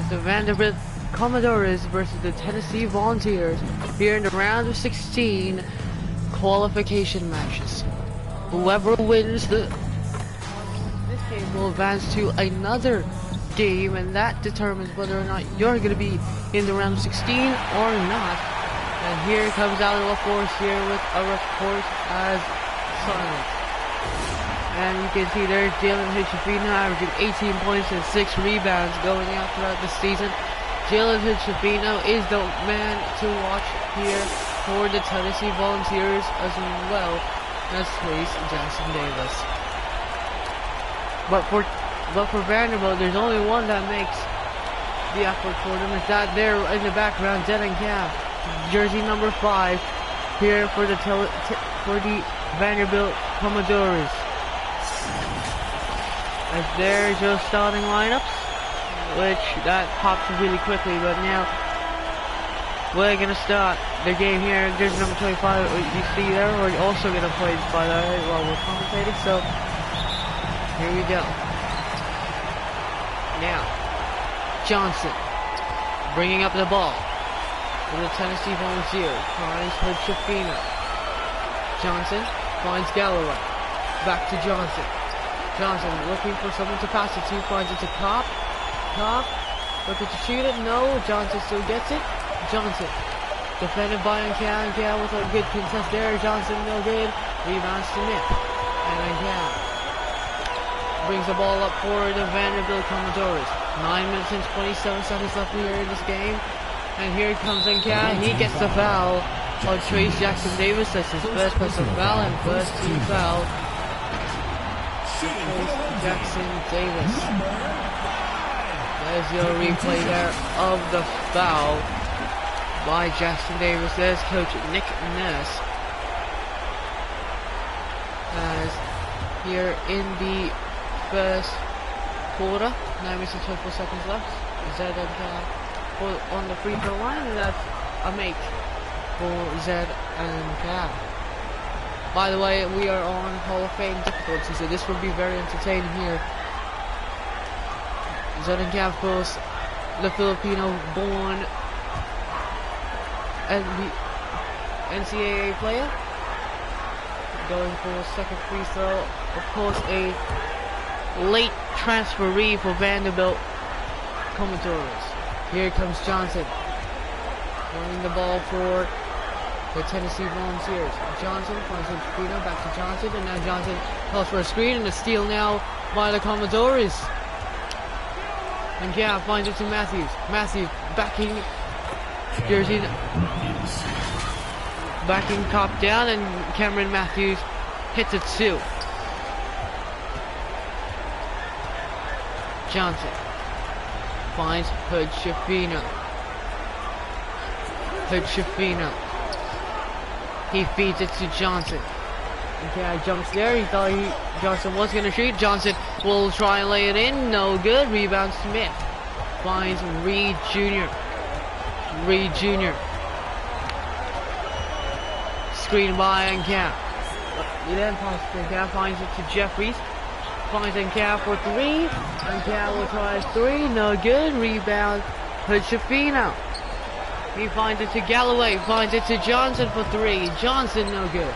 the Vanderbilt Commodores versus the Tennessee Volunteers here in the round of 16 qualification matches. Whoever wins this game will advance to another game, and that determines whether or not you're going to be in the round of 16 or not. And here comes out of the force here with a report as silent. And you can see there's Jalen Hitchafino averaging 18 points and 6 rebounds going out throughout the season. Jalen Hitchafino is the man to watch here for the Tennessee Volunteers, as well as Trace Jackson Davis. But for Vanderbilt, there's only one that makes the effort for them. Is that there in the background, Denon Camp, jersey number 5, here for the Vanderbilt Commodores. As there's your starting lineups, which that popped really quickly, but now we're gonna start the game here. Jersey number 25, you see there, we're also gonna play by the way while we're commentating. So here we go. Now Johnson bringing up the ball for the Tennessee Volunteers. Finds Hitchafino. Johnson finds Galloway. Back to Johnson. Johnson looking for someone to pass it to, finds it to Cop. Looking to shoot it, no, Johnson still gets it. Johnson, defended by Ancal with a good contest there. Johnson, no good. Rebounds to Smith. And Ancal brings the ball up for the Vanderbilt Commodores. 9 minutes and 27 seconds left here in this game. And here comes Ancal. He gets the foul on Trace Jackson Davis. That's his first personal foul and first team foul. Jackson Davis. There's your replay there of the foul by Jackson Davis. There's Coach Nick Nurse. As here in the first quarter, 9 minutes and 24 seconds left. Zed and on the free throw line, and that's a make for Zed and Cal. By the way, we are on Hall of Fame difficulty, so this will be very entertaining here. Zed and Cal, of course, the Filipino-born NCAA player, going for a second free throw. Of course, a late transferee for Vanderbilt Commodores. Here comes Johnson, running the ball for the Tennessee Volunteers. Johnson finds Hitchafino, back to Johnson, and now Johnson calls for a screen, and a steal now by the Commodores. And yeah, finds it to Matthews. Matthews backing jersey, backing top down, and Cameron Matthews hits it 2. Johnson finds Hitchafino. He feeds it to Johnson. Okay, jumps there. He thought Johnson was going to shoot. Johnson will try and lay it in. No good. Rebound Smith. Finds Reed Jr. Screen by Ancal. He then passes to Ancal. Finds it to Jeffries. Finds Ancal for 3. Ancal will try 3. No good. Rebound Hitchafino. He finds it to Galloway, finds it to Johnson for 3. Johnson, no good.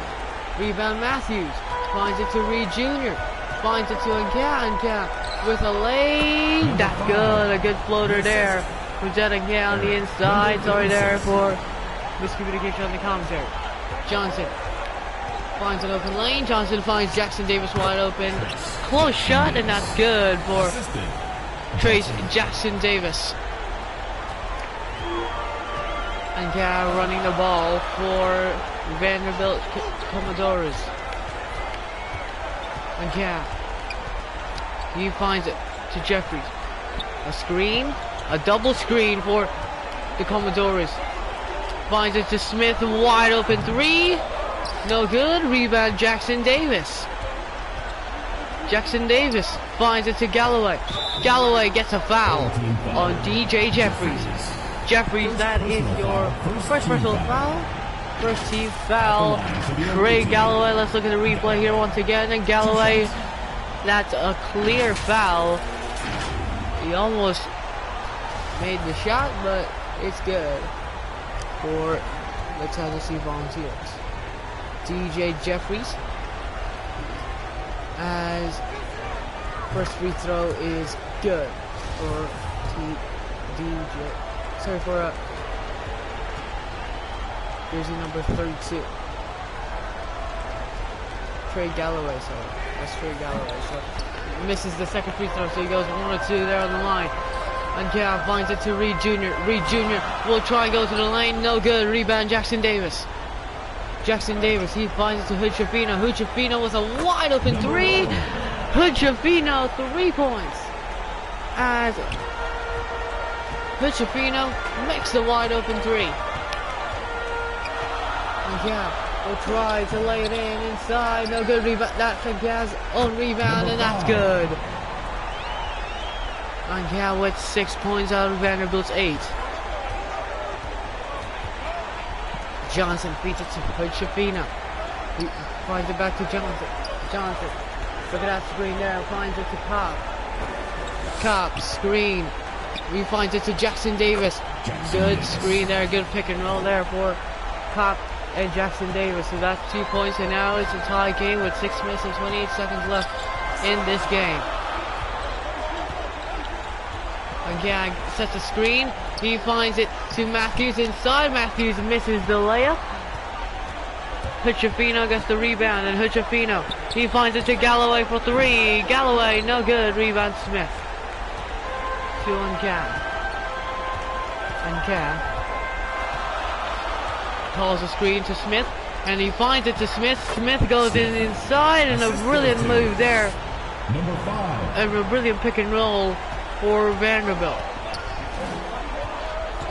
Rebound Matthews, finds it to Reed Jr. Finds it to Ancal with a lane. That's good, a good floater there. From Zed Ancal on the inside. Sorry there for miscommunication on the commentary. Johnson finds an open lane. Johnson finds Jackson Davis wide open. Close shot, and that's good for Trace Jackson Davis. Ancal running the ball for Vanderbilt Commodores. Ancal. He finds it to Jeffries. A screen. A double screen for the Commodores. Finds it to Smith. Wide open 3. No good. Rebound Jackson Davis. Jackson Davis finds it to Galloway. Galloway gets a foul on DJ Jeffries. Jeffries, that is your first personal foul. First team foul. Trey Galloway, let's look at the replay here once again. And Galloway, that's a clear foul. He almost made the shot, but it's good for the Tennessee Volunteers. DJ Jeffries, as first free throw is good for DJ. Sorry for jersey number 32. Trey Galloway, sorry. That's Trey Galloway. So he misses the second free throw, so he goes 1 or 2 there on the line. And Cal finds it to Reed Jr. Reed Jr. will try and go to the lane. No good. Rebound Jackson Davis. Jackson Davis, he finds it to Hood Shafino. Hood Shafino with a wide open 3. Hood Shafino 3 points. As Hood Shafino makes the wide open 3. And Cal will try to lay it in inside. No good rebound. That's a Cal's own rebound, and that's good. And Cal with 6 points out of Vanderbilt's 8. Johnson feeds it to Hood Shafino. He finds it back to Johnson. Johnson, look at that screen there. Finds it to Cobb. Cobb, screen. He finds it to Jackson Davis. Good screen there. Good pick and roll there for Cobb and Jackson Davis. So that's 2 points, and now it's a tie game with 6 minutes and 28 seconds left in this game. Again, sets a screen. He finds it to Matthews inside. Matthews misses the layup. Hood Shafino gets the rebound, and Hood Shafino, he finds it to Galloway for 3. Galloway, no good. Rebound Smith. 2 on Cam. And Cam calls a screen to Smith, and he finds it to Smith. Smith goes in inside, and a brilliant move there. Number 5. And a brilliant pick and roll for Vanderbilt.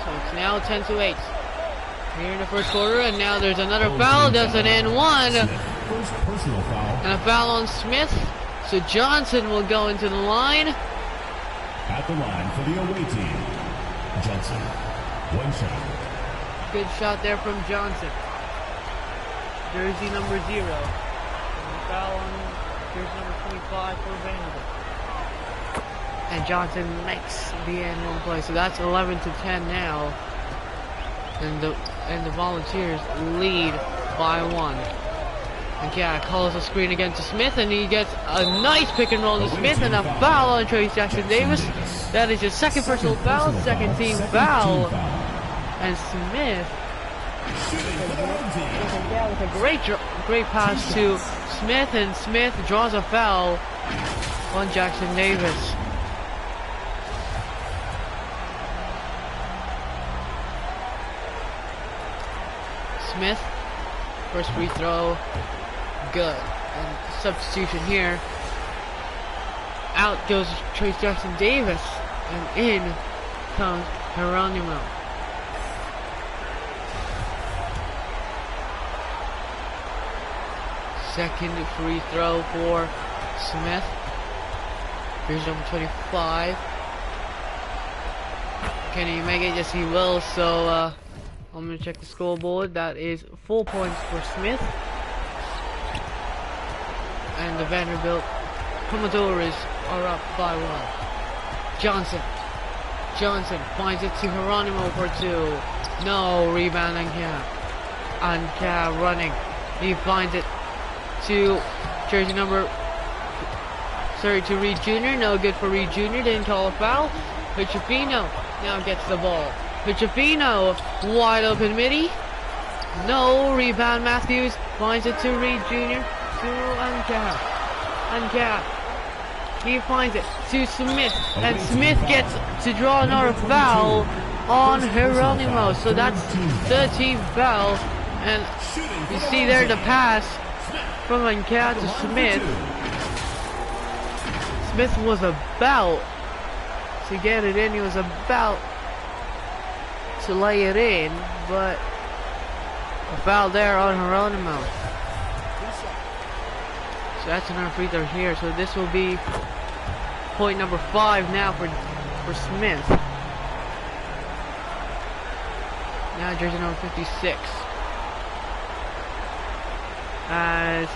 So it's now 10-8 here in the first quarter, and now there's another foul. That's an N1. First personal foul. And a foul on Smith. So Johnson will go into the line. At the line for the away team, Johnson. 1 shot. Good shot there from Johnson. Jersey number 0. And a foul on jersey number 25 for Vanderbilt. And Johnson makes the N1 play. So that's 11-10 now. And the Volunteers lead by 1. And yeah, calls a screen again to Smith, and he gets a nice pick and roll to Smith, and a foul on Trace Jackson Davis. That is his second personal foul, second team foul. And Smith with a great pass to Smith, and Smith draws a foul on Jackson Davis. Smith, first free throw, good. And substitution here. Out goes Trace Jackson Davis, and in comes Geronimo. Second free throw for Smith. Here's number 25. Can he make it? Yes, he will. So, I'm going to check the scoreboard. That is 4 points for Smith. And the Vanderbilt Commodores are up by 1. Johnson. Johnson finds it to Geronimo for 2. No, rebound on Cam. On Cam running. He finds it to jersey number... to Reed Jr. No good for Reed Jr. Didn't call a foul. Pichafino now gets the ball. Pichafino, wide open midi. No, rebound Matthews. Finds it to Reed Jr. To Uncap. Uncap. He finds it to Smith. And Smith gets to draw another foul on Geronimo. So that's 13th foul. And you see there the pass from Uncap to Smith. Smith was about to get it in. He was about to lay it in, but a foul there on Geronimo. So that's another free throw here. So this will be point number 5 now for Smith. Now jersey number 56. As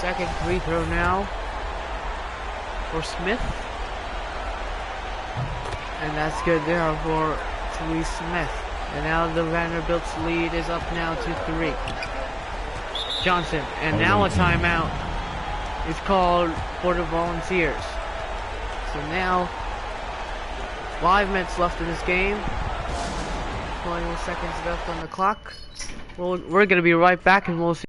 second free throw now for Smith. And that's good there for Louis Smith. And now the Vanderbilt's lead is up now to 3. Johnson, and now a timeout is called for the Volunteers. So now, 5 minutes left in this game. 20 seconds left on the clock. We're going to be right back and we'll see.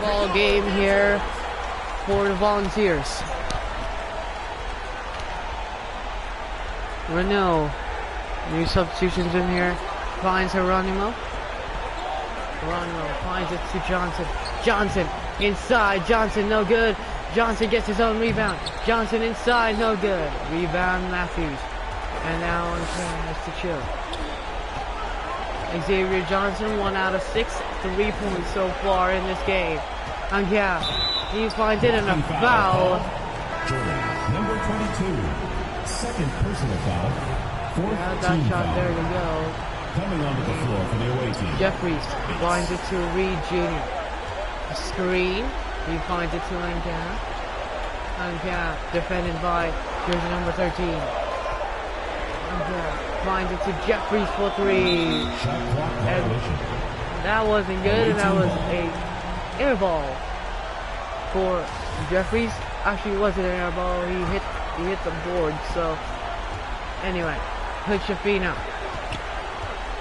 Ball game here for the Volunteers. Renault, new substitutions in here. Finds Geronimo. Geronimo finds it to Johnson. Johnson inside. Johnson no good. Johnson gets his own rebound. Johnson inside, no good. Rebound Matthews. And now on has to chill. Xavier Johnson, 1 out of 6, 3 points so far in this game. And yeah, he finds it in a foul. Jordan, number 22, second personal foul, fourth That team shot foul. there to go. Coming onto the floor for the away team. Jeffries finds it to Reed Jr. A screen. He finds it to Ankara. Ankara defended by jersey number 13. Ankara finds it to Jeffries for 3. Shot clock And violation. that wasn't good, and that was a air ball for Jeffries. Actually, it wasn't an air ball. He hit the board. So anyway, Hood-Shafino.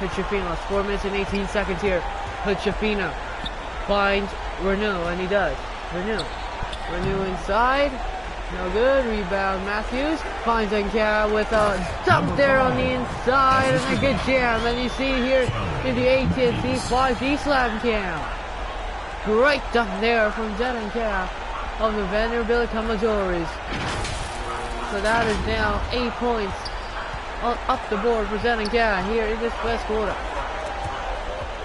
Hood-Shafino, 4 minutes and 18 seconds here. Hood-Shafino finds Renault, and he does. Renault inside. No good. Rebound Matthews. Finds Ankara with a dunk there on the inside and a good jam. And you see here in the AT&T 5G slam cam. Great dunk there from Zed Ankara of the Vanderbilt Commodores. So that is now 8 points up the board for Zed Ankara here in this first quarter.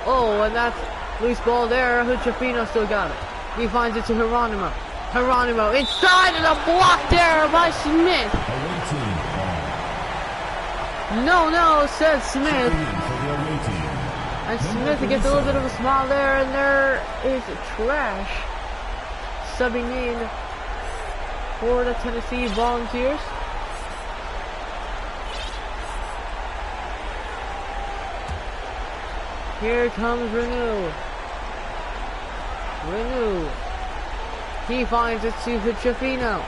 Oh, and that's loose ball there. Hood-Shafino still got it. He finds it to Geronimo. Geronimo inside and a block there by Smith. Away team foul. No, says Smith. Checking in for the away team. And Smith gets a little bit of a smile there, and there is Trash subbing in for the Tennessee Volunteers. Here comes Renew. He finds it to Hood-Shafino.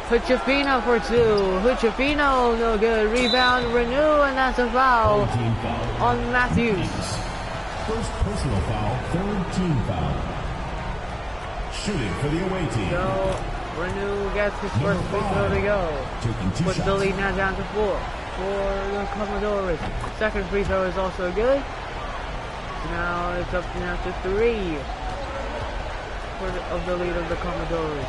Hood-Shafino for 2. Hood-Shafino, no good. Rebound, Renew, and that's a foul Team foul. on Matthews. First personal foul, third team foul. Shooting for the away team. So, Renew gets his first free throw to go. Taking 2 Puts the shots. lead now down to 4 for the Commodores. Second free throw is also good. Now it's up now to 3 of the lead of the Commodores.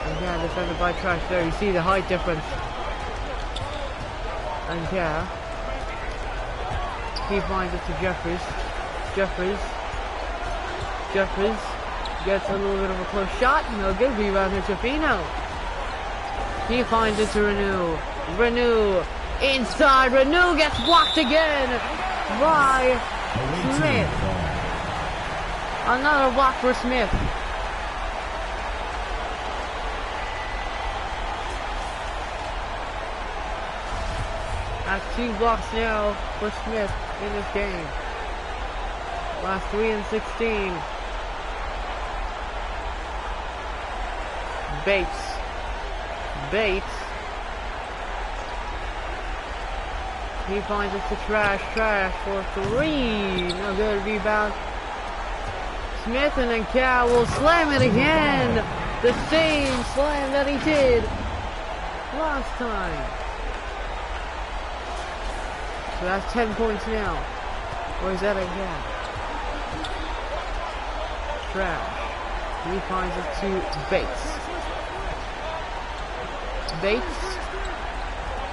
And yeah, defended by Trash there. You see the height difference. And yeah, he finds it to Jeffries. Jeffries gets a little bit of a close shot. No good. Rebound to Shafino. He finds it to Renew inside. Renew gets blocked again by Away team Smith. foul. Another block for Smith. That's 2 blocks now for Smith in this game. Last 3 and 16. Bates. He finds it to Trash for 3. No good, rebound. Smith, and then Cal will slam it again. The same slam that he did last time. So that's 10 points now. Where's that again? Trash. He finds it to Bates.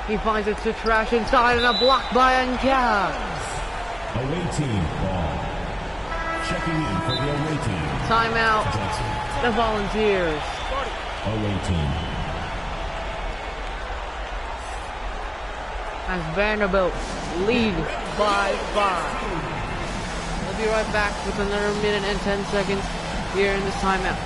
He finds it to Trash inside, and a block by Anka. Away team ball. Checking in for the away team. Timeout. Johnson. The Volunteers. Away team. As Vanderbilt lead by 5. We'll be right back with another minute and 10 seconds here in this timeout.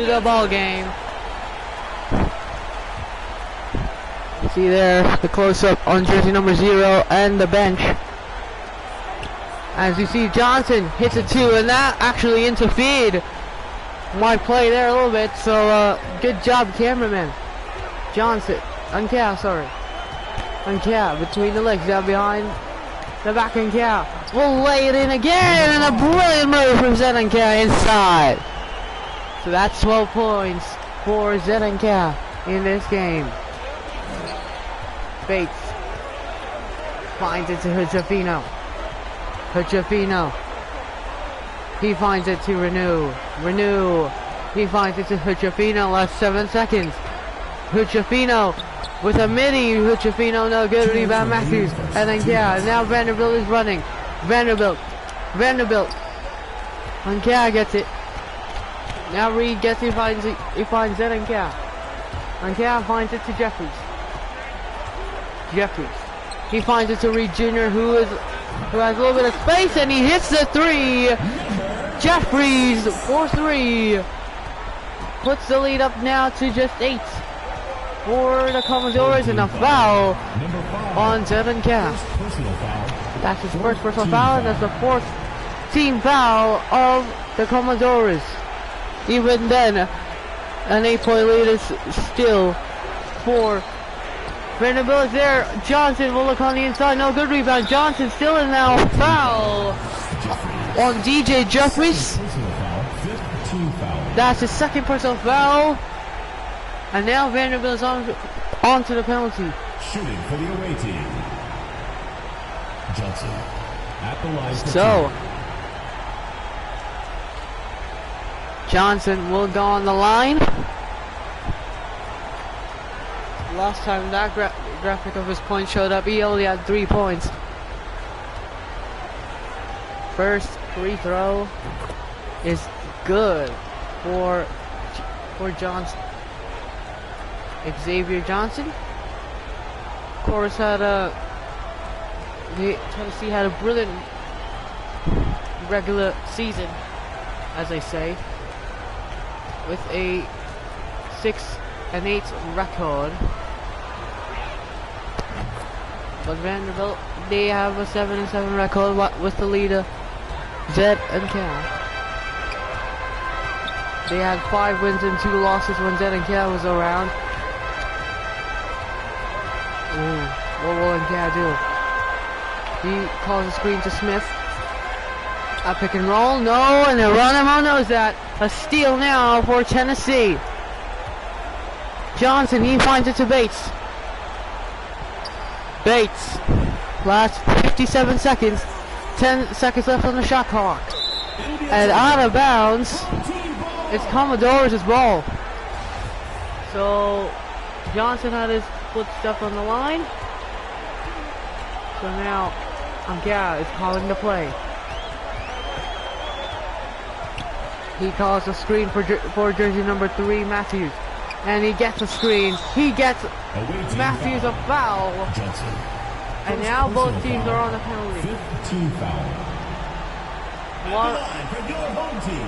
The ball game. See there the close-up on jersey number 0 and the bench. As you see, Johnson hits a 2, and that actually interfered. Might play there a little bit, so good job, cameraman. Johnson, Uncal, sorry. Uncal between the legs, down behind the back. Uncal will lay it in again, and a brilliant move from Zed Uncal inside. So that's 12 points for Zedenka in this game. Bates finds it to Hujafino. He finds it to Renew. He finds it to Hujafino. Last 7 seconds. Hujafino with a midi. Hujafino, no good. Rebound Matthews. And then now Vanderbilt is running. Vanderbilt. And gets it. Now Reed gets it, he finds Zed and Cal. And Cal finds it to Jeffries. He finds it to Reed Jr., who has a little bit of space, and he hits the 3. Jeffries for 3. Puts the lead up now to just 8 for the Commodores, and a foul on Zed and Cal. That's his first personal foul, and that's the 4th team foul of the Commodores. Even then, an 8-point lead is still for Vanderbilt. Is there. Johnson will look on the inside. No good rebound. Johnson still in now. Foul on DJ Jeffries. That's his 2nd personal foul. And now Vanderbilt is on to the penalty. Shooting for the away team. Johnson at the line. So Johnson will go on the line. Last time that graphic of his points showed up, he only had 3 points. First free throw is good for Johnson. Xavier Johnson, of course, Tennessee had a brilliant regular season, as they say, with a 6 an 8 record. But Vanderbilt, they have a 7-7 record with the leader, Zed and Cal. They had 5 wins and 2 losses when Zed and Cal was around. Ooh, what will Cal do? He calls a screen to Smith. A pick and roll, no, and Geronimo knows that. A steal now for Tennessee. Johnson, he finds it to Bates. Bates, last 57 seconds, 10 seconds left on the shot clock. And out of bounds, it's Commodores' ball. So, Johnson had his footstep on the line. So now, Angia is calling the play. He calls a screen for jersey number 3, Matthews. And he gets a screen. He gets Matthews a foul. Johnson. And now both teams are on the penalty. 15 foul. One For your home team.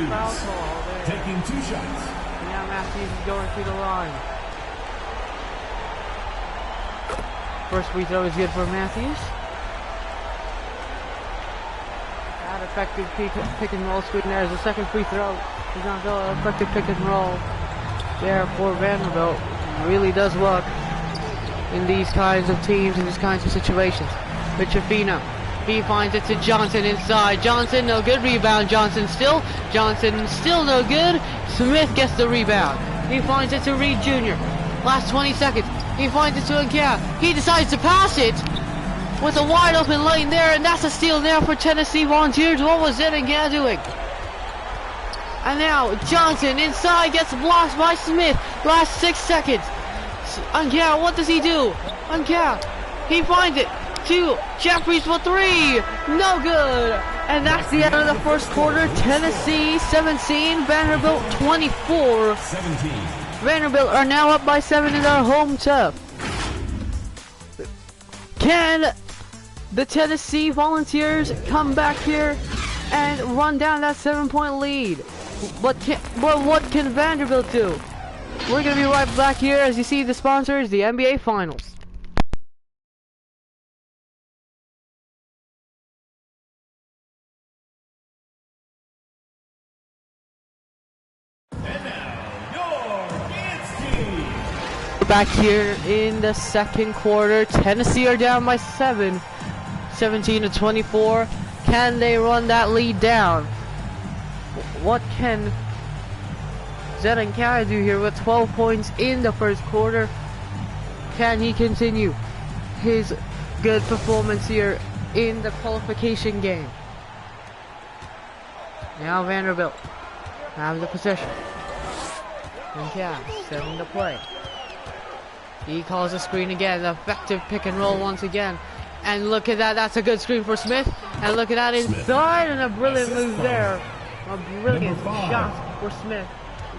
foul call there. Taking 2 shots. And now Matthews is going to the line. First free throw is good for Matthews. That effective pick and roll screen there is the second free throw. He's not going effective pick and roll there for Vanderbilt. Really does work in these kinds of teams, in these kinds of situations. Richafino, he finds it to Johnson inside. Johnson, no good. Rebound, Johnson still no good. Smith gets the rebound. He finds it to Reed Jr. Last 20 seconds. He finds it to Angia. He decides to pass it with a wide open lane there, and that's a steal now for Tennessee Volunteers. What was it Angia doing? And now Johnson inside gets blocked by Smith. Last 6 seconds. Angia, what does he do? Angia, he finds it to Jeffries for 3. No good. And that's the end of the first quarter. Tennessee 17, Vanderbilt 24. 17. Vanderbilt are now up by 7 in their home turf. Can the Tennessee Volunteers come back here and run down that 7-point lead? But what can Vanderbilt do? We're going to be right back here as you see the sponsors, the NBA Finals. And now, your dance team. Back here in the second quarter, Tennessee are down by 7, 17-24. Can they run that lead down? What can Zed and Kai do here with 12 points in the first quarter? Can he continue his good performance here in the qualification game? Now Vanderbilt have the possession. And Kai setting the play. He calls a screen again, effective pick and roll once again. And look at that, that's a good screen for Smith. And look at that inside, and a brilliant move there. A brilliant shot for Smith.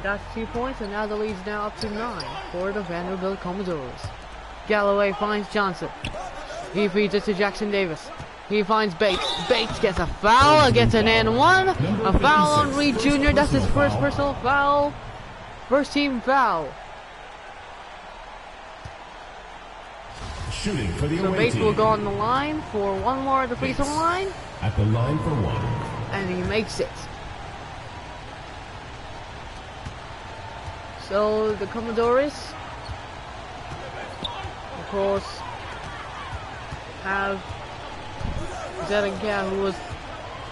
That's 2 points, and now the lead's now up to 9 for the Vanderbilt Commodores. Galloway finds Johnson. He feeds it to Jackson Davis. He finds Bates. Bates gets a foul, gets an and 1. A foul on Reed Jr. That's his first personal foul. First team foul. Shooting for the So away Bates team. will go on the line for one more at the free throw line. At the line for 1. And he makes it. So the Commodores, of course, have Zedenka, who was,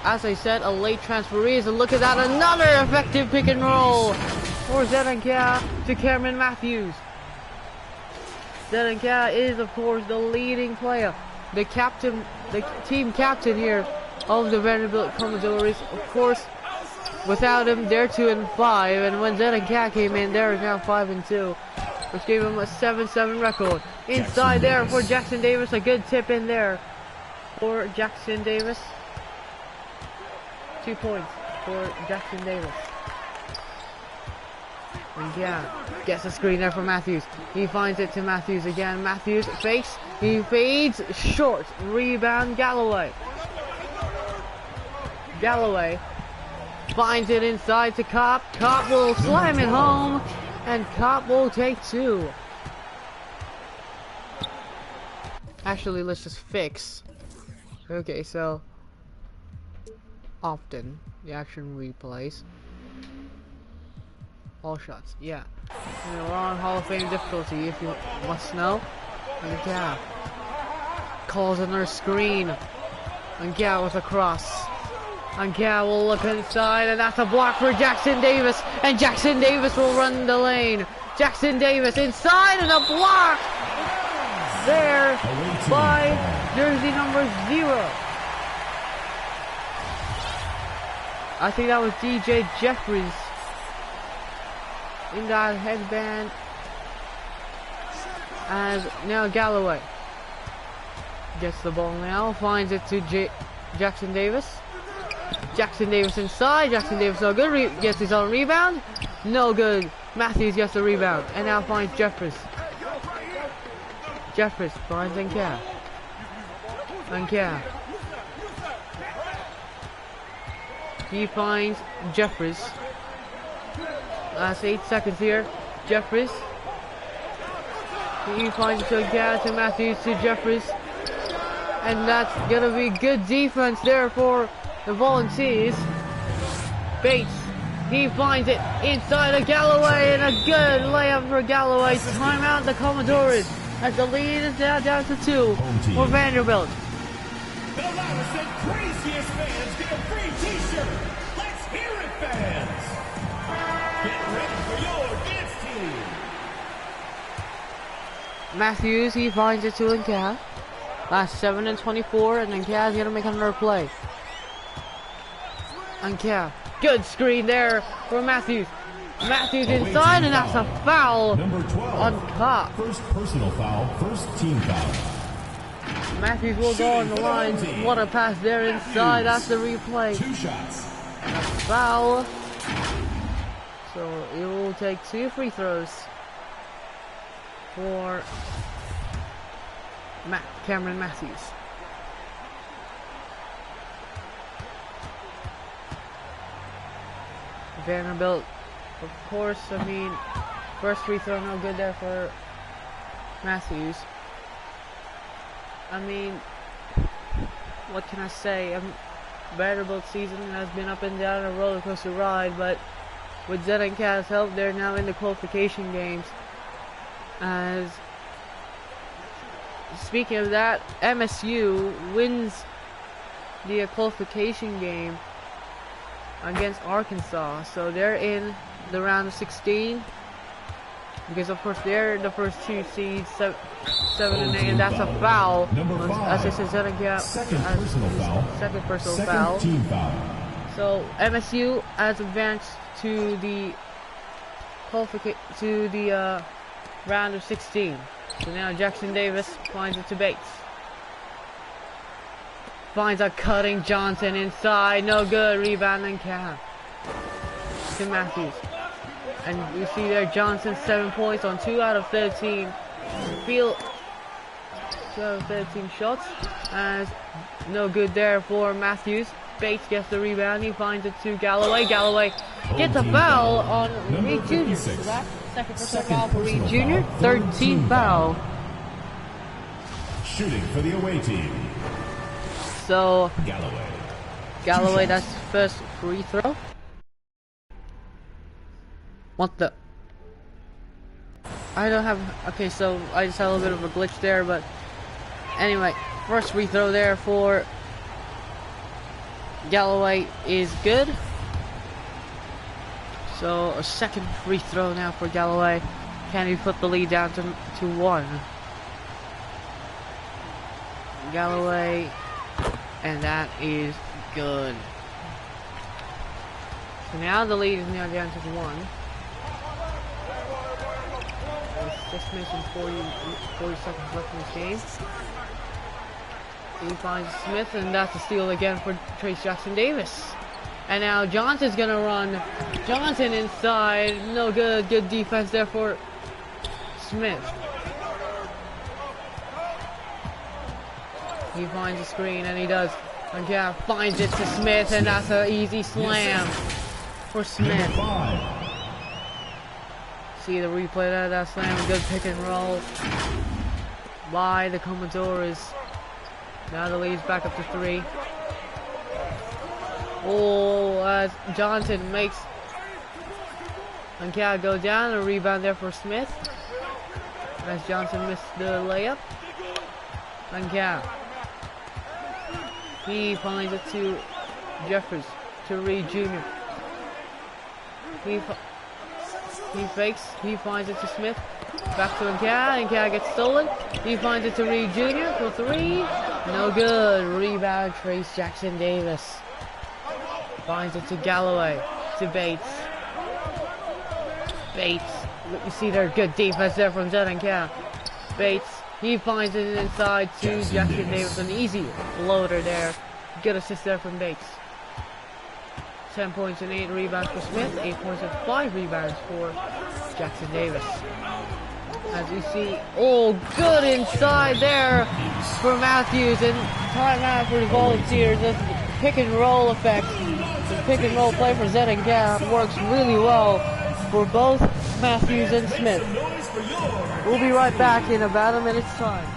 as I said, a late transferee. And look at that, another effective pick and roll for Zedenka to Cameron Matthews. Zedenka is, of course, the leading player, the captain, the team captain here of the Vanderbilt Commodores. Of course, without him, they're 2-5, and when Zed and Cat came in, they're now 5-2, which gave him a 7-7 record. Inside there for Jackson Davis, a good tip in there for Jackson Davis. 2 points for Jackson Davis. And yeah, gets a screen there for Matthews. He finds it to Matthews again. Matthews fakes, he fades, short, rebound Galloway. Galloway finds it inside to Kopp. Kopp will slam it home. And Cop will take 2. Actually, let's just fix. Okay, so often the action replays. All shots, yeah. And we're on Hall of Fame difficulty if you must know. And yeah. Calls on their screen. And yeah, with a cross. And yeah, will look inside, and that's a block for Jackson Davis. And Jackson Davis will run the lane. Jackson Davis inside, and a block there by jersey number 0. I think that was DJ Jeffries in that headband. As now Galloway gets the ball now, finds it to Jackson Davis. Jackson Davis inside. Jackson Davis no good. Gets his own rebound. No good. Matthews gets the rebound. And now finds Jeffries. Jeffries finds Nkea. Nkea. He finds Jeffries. Last 8 seconds here. Jeffries. He finds it to Nkea, to Matthews, to Jeffries. And that's gonna be good defense there for the Volunteers. Bates, he finds it inside of Galloway, and a good layup for Galloway. Timeout the Commodores as the lead is now down to 2 for Vanderbilt. The loudest and craziest fans get a free t-shirt. Let's hear it, fans. Get ready for your dance team. Matthews, he finds it to Nkea. Last 7 and 24, and Nkea is gonna make another play. Nkea, good screen there for Matthews. Matthews inside, and that's a foul on Cop. First personal foul, first team foul. Matthews will go on the line. What a pass there inside. That's the replay. 2 shots. A foul. So it will take 2 free throws for Cameron Matthews. Vanderbilt, of course, I mean, first free throw no good there for Matthews. I mean, what can I say? Vanderbilt season has been up and down, a roller coaster ride, but with Zed and Kaz's help, they're now in the qualification games. As speaking of that, MSU wins the qualification game against Arkansas, so they're in the round of 16. Because of course they're the first 2 seeds, 7 and 8, and that's a foul. As I said, second personal foul. Team foul. So MSU has advanced to the round of 16. So now Jackson Davis finds it to Bates. Finds a cutting Johnson inside, no good. Rebound and Cam to Matthews. And you see there Johnson 7 points on 2 out of 13. 2 out of 13 shots. As no good there for Matthews. Bates gets the rebound. He finds it to Galloway. Galloway gets a foul on Reed Jr. So that's second personal foul for Reed Jr. 13th foul. Shooting for the away team. So Galloway, that's first free throw. What the? I don't have. Okay, so I just had a little bit of a glitch there, but anyway, first free throw there for Galloway is good. So a second free throw now for Galloway. Can he put the lead down to 1? Galloway, and that is good. So now the lead is now down to 1. 6 minutes and 40 seconds left in this game. He finds Smith, and that's a steal again for Trace Jackson Davis. And now Johnson's gonna run. Johnson inside, no good. Good defense there for Smith. He finds a screen, and he does. And yeah, finds it to Smith, and that's an easy slam for Smith. See the replay of that slam. Good pick and roll by the Commodores. Now the lead's back up to 3. Oh, as Johnson makes Ankea go down. A rebound there for Smith. As Johnson missed the layup. Ankea. He finds it to Jeffries. To Reed Jr. He fakes. He finds it to Smith. Back to Ankea. Ankea gets stolen. He finds it to Reed Jr. for 3. No good. Rebound, Trace Jackson Davis. Finds it to Galloway. To Bates. Bates. You see there, good defense there from Zed Ankea. Bates. He finds it inside to Jackson Davis. An easy floater there. Good assist there from Bates. 10 points and 8 rebounds for Smith. 8 points and 5 rebounds for Jackson Davis. As you see, oh, good inside there for Matthews, and timeout for the Volunteers. That's the pick and roll effect. The pick and roll play for Zed and Gap works really well for both Matthews and Smith. We'll be right back in about a minute's time.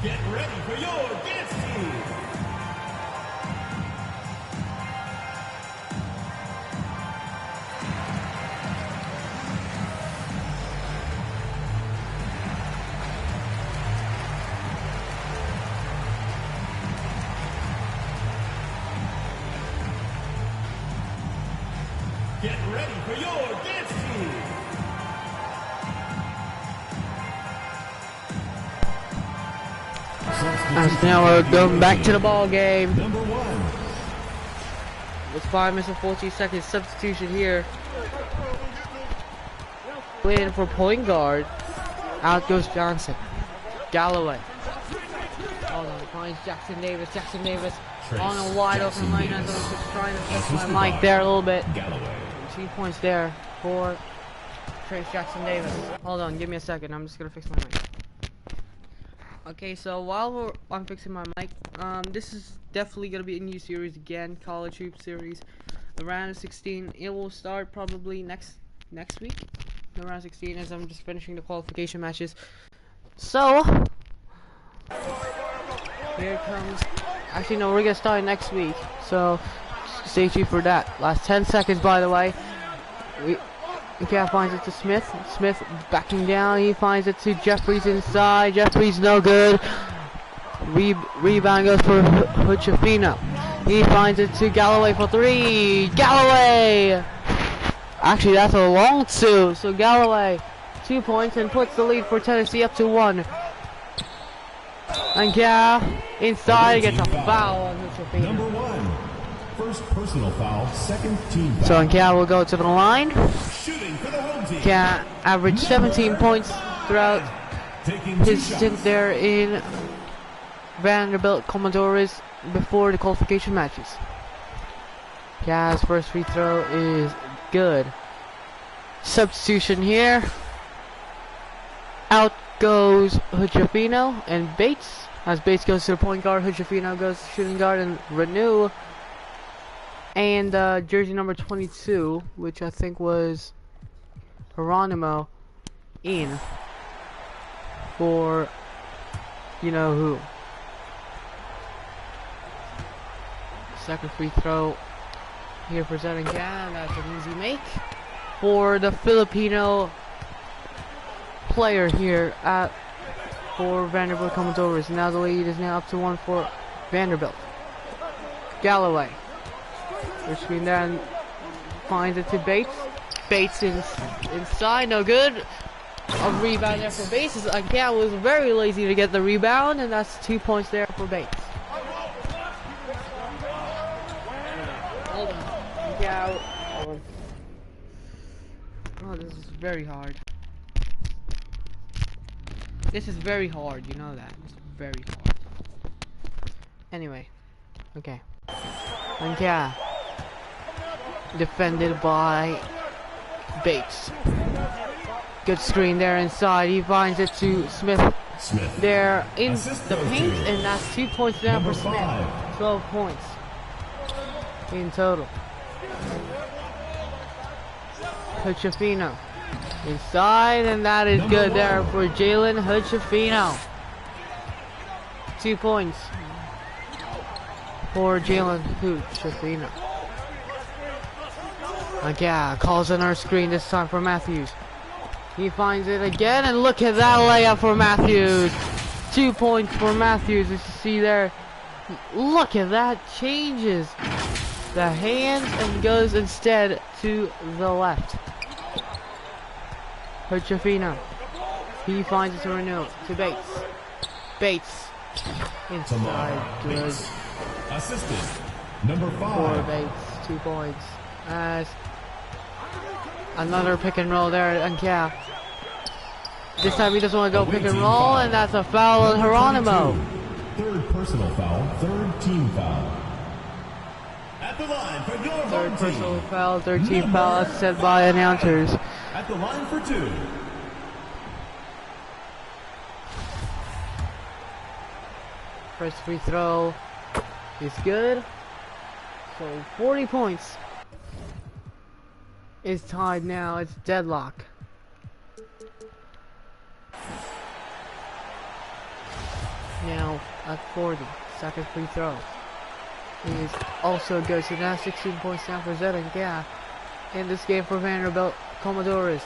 Get ready for your dance team. Get ready for your dance team. As now we're going back to the ball game. Number 1. With 5 minutes and 14 seconds, substitution here. Playing for point guard. Out goes Johnson. Galloway. Hold on, finds Jackson Davis. Jackson Davis on a wide open lane. As I was just trying to test my mic there a little bit. 2 points there for Trace Jackson Davis. Hold on, give me a second. I'm just gonna fix my mic. Okay, so while I'm fixing my mic, this is definitely gonna be a new series again, College Hoop series. The round of 16. It will start probably next week. The round of 16, as I'm just finishing the qualification matches. So here it comes. Actually, no, we're gonna start next week. So stay tuned for that. Last 10 seconds, by the way. Ankea finds it to Smith. Smith backing down. He finds it to Jeffries inside. Jeffries no good. Rebound goes for Huchafino. He finds it to Galloway for 3. Galloway! Actually, that's a long 2. So Galloway, 2 points and puts the lead for Tennessee up to 1. Ankea inside gets a foul on Huchafino. Number 1. First personal foul, second team foul. So Ankea will go to the line. Shooting for the home team. Ankea averaged 17 points throughout his stint there in Vanderbilt Commodores before the qualification matches. Ankea's first free throw is good. Substitution here. Out goes Huchafino and Bates. As Bates goes to the point guard, Huchafino goes to shooting guard, and Renew. And jersey number 22, which I think was Geronimo, in for you know who. Second free throw here for Zed and Gam. That's an easy make for the Filipino player here for Vanderbilt Commodores. Now the lead is now up to 1 for Vanderbilt. Galloway. Between there and finds it to Bates. Bates inside, no good. A rebound there for Bates. Again, was very lazy to get the rebound, and that's 2 points there for Bates. Hold on. Yeah. Oh, this is very hard. This is very hard, you know that. It's very hard. Anyway. Okay. And yeah. Defended by Bates. Good screen there inside. He finds it to Smith. There in the paint, and that's 2 points down for Smith. 12 points in total. Hutchafino inside, and that is good there for Jalen Hutchafino. 2 points for Jalen Hutchafino. Again, calls on our screen this time for Matthews. He finds it again, and look at that layup for Matthews. 2 points for Matthews, as you see there. Look at that, changes the hands and goes instead to the left. Hutchafino. He finds it to Renault, to Bates. Bates. Inside, good. Assistant, number 5. For Bates, 2 points. As another pick and roll there, and yeah. This time he doesn't want to go pick and roll, and that's a foul on Geronimo. Third personal foul, third team foul. At the line for your Third home personal team. foul, third team foul, as said by announcers. At the line for 2. First free throw is good. So 40 points is tied now. It's deadlock. Now at 40. Second free throw is also good. So now 16 points down for Zedenka in this game for Vanderbilt Commodores.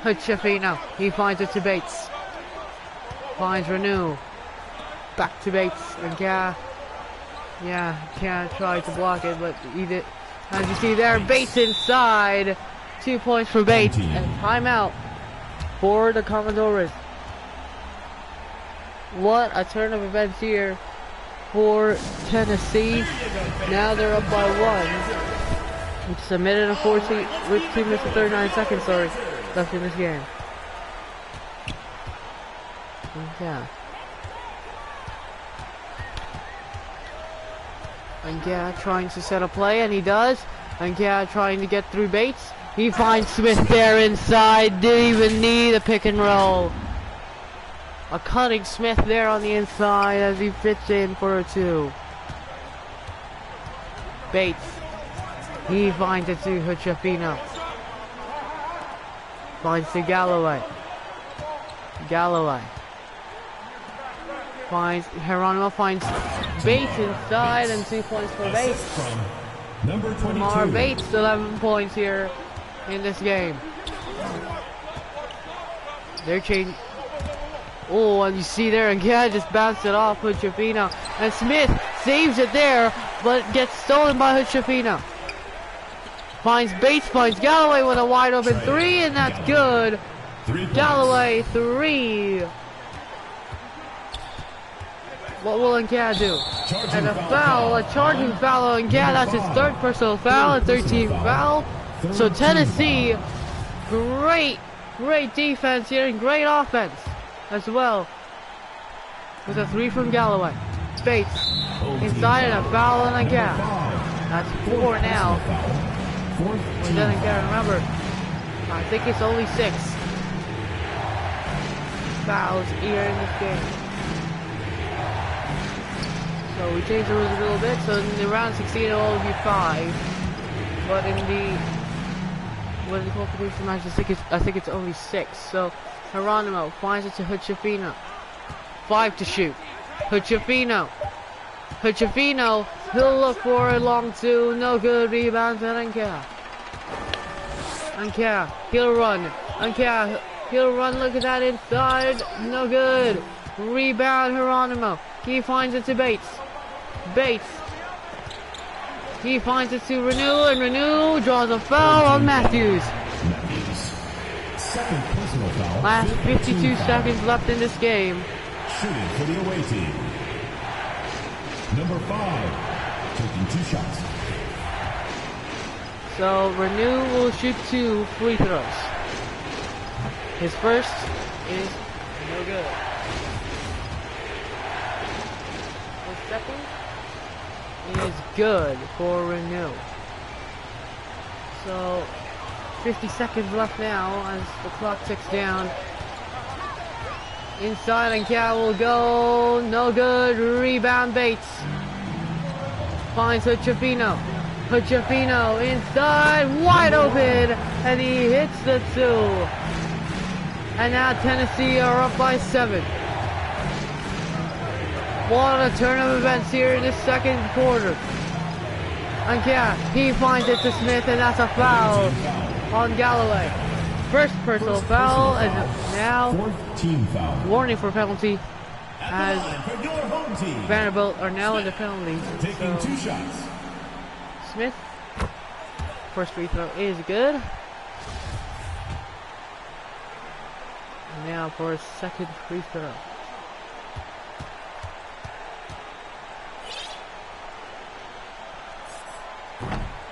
Hutchafino. He finds it to Bates. Finds Renew. Back to Bates. And can't try to block it, but he did. As you see there, Bates inside. 2 points for Bates. And timeout for the Commodores. What a turn of events here for Tennessee. Now they're up by 1. It's a minute and 14 with 2 minutes and 39 seconds, left in this game. Yeah. And yeah, trying to set a play, and he does. And yeah, trying to get through Bates. He finds Smith there inside. Didn't even need a pick and roll. A cutting Smith there on the inside as he fits in for a 2. Bates. He finds it to Hutchafino. Finds to Galloway. Galloway. Finds Geronimo, finds Bates inside, and 2 points for Bates. From number 22. Lamar Bates, 11 points here in this game. They're changing. Oh, and you see there again, just bounced it off Hutchafino. And Smith saves it there, but gets stolen by Hutchafino. Finds Bates, finds Galloway with a wide open 3, and that's good. 3 Galloway 3. What will Nkya do? And a foul, a charging foul on Nkya. That's his 3rd personal foul, a 13th foul. So Tennessee, great defense here and great offense as well. With a 3 from Galloway. Bates inside, and a foul on Nkya. That's 4 now. We didn't get, remember, I think it's only 6 fouls here in this game. So we changed the rules a little bit, so in the round 16 it'll only be 5. But in the qualification match, I think it's only 6. So Geronimo finds it to Hutchafino. 5 to shoot. Hutchafino, he'll look for a long 2, no good, rebound, and Nkya, he'll run, he'll run, look at that inside, no good, rebound Geronimo, he finds it to Bates, he finds it to Renew, and Renew draws a foul on Matthews. Second personal foul. Last 52 foul. seconds left in this game. Shooting for the away team. Number 5, taking 2 shots. So Renew will shoot 2 free throws. His first is no good. His second is good for Renew. So 50 seconds left now as the clock ticks down. Inside and Cal will go, no good, rebound Bates. Finds Hochefino. Hochefino inside, wide open, and he hits the 2. And now Tennessee are up by 7. What a turn of events here in the second quarter. And yeah, he finds it to Smith, and that's a foul on Galloway. First personal foul, and now 4th team foul. warning for penalty as For your home team. Vanderbilt are now in the penalty. Taking So 2 shots. Smith, first free throw is good. And now for his second free throw.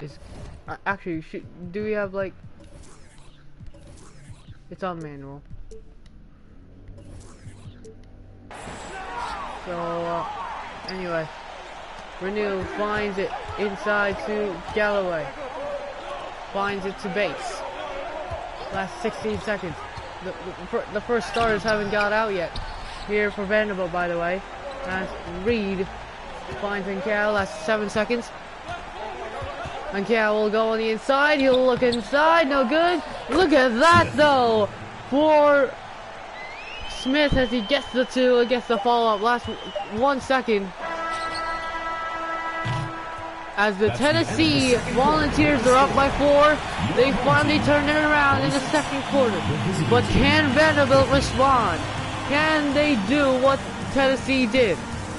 Is actually do we have like? It's on manual. So anyway, Renew finds it inside to Galloway. Finds it to Bates. Last 16 seconds. The first starters haven't got out yet. Here for Vanderbilt, by the way. As Reed finds Cal. Last 7 seconds. And Cal will go on the inside. He'll look inside. No good. Look at that, though. For Smith as he gets the 2 and gets the follow-up. Last 1 second. As the Tennessee Volunteers are up by 4, they finally turned it around in the second quarter. But can Vanderbilt respond? Can they do what Tennessee did?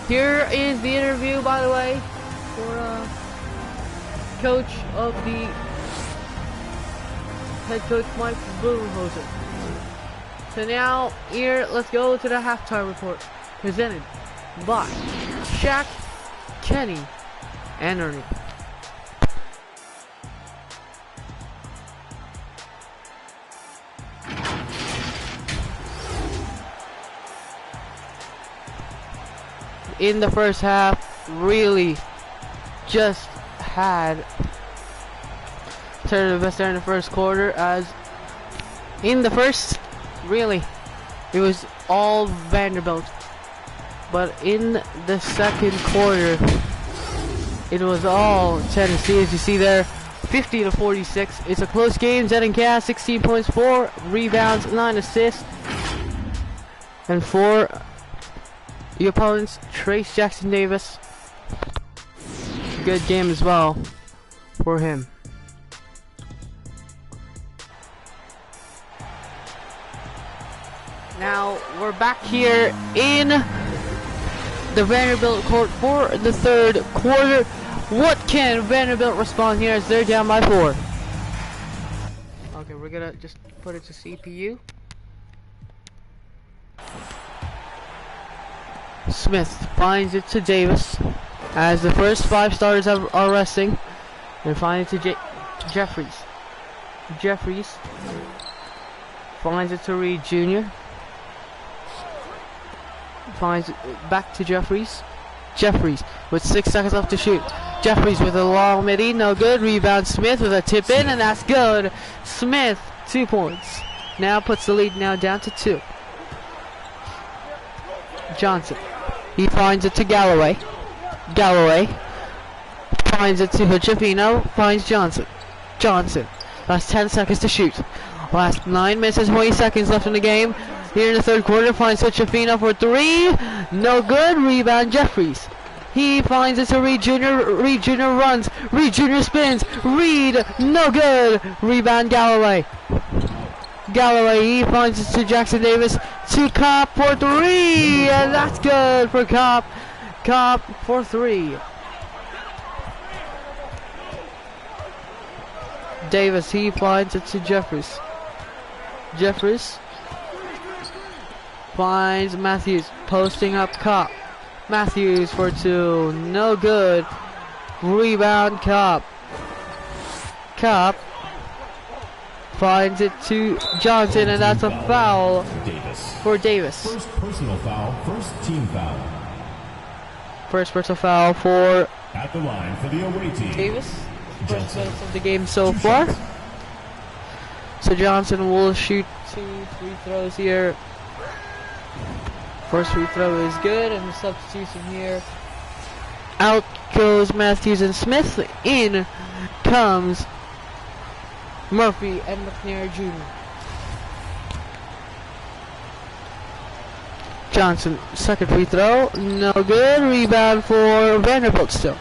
Here is the interview, by the way, for coach of the head coach Mike Budenholzer. So now, here, let's go to the halftime report, presented by Shaq, Kenny, and Ernie. In the first half, really just had turn the best there in the first quarter, as in the first, really, it was all Vanderbilt. But in the second quarter, it was all Tennessee, as you see there, 50-46. It's a close game. Zed and Cass, 16 points, 4 rebounds, 9 assists. And for the opponents, Trace Jackson Davis, good game as well for him. Now we're back here in the Vanderbilt court for the third quarter. What can Vanderbilt respond here as they're down by 4? Okay, we're gonna just put it to CPU. Smith finds it to Davis as the first 5 starters are resting, and finds it to Jeffries. Jeffries finds it to Reed Jr. Finds it back to Jeffries. Jeffries with 6 seconds left to shoot. Jeffries with a long midi, no good. Rebound Smith with a tip in, and that's good. Smith, 2 points. Now puts the lead now down to 2. Johnson. He finds it to Galloway. Galloway finds it to Hochefino. Finds Johnson. Johnson. Last 10 seconds to shoot. Last 9 minutes and 20 seconds left in the game. Here in the third quarter, finds Hochefino for 3. No good. Rebound Jeffries. He finds it to Reed Jr. Reed Jr. runs. Reed Jr. spins. Reed, no good. Rebound Galloway. Galloway, he finds it to Jackson Davis. To Kopp for 3. And that's good for Kopp. Kopp for 3. Davis, he finds it to Jeffries. Jeffries finds Matthews, posting up Kopp. Matthews for two, no good. Rebound Kopp. Kopp finds it to Johnson, and that's a foul for Davis. First personal foul, first team foul. First personal foul for At the line for the away team. Davis. First minutes of the game so far. So Johnson will shoot 2 free throws here. First free throw is good, and the substitution here. Out goes Matthews and Smith. In comes Murphy and McNair Jr. Johnson, second free throw, no good. Rebound for Vanderbilt still.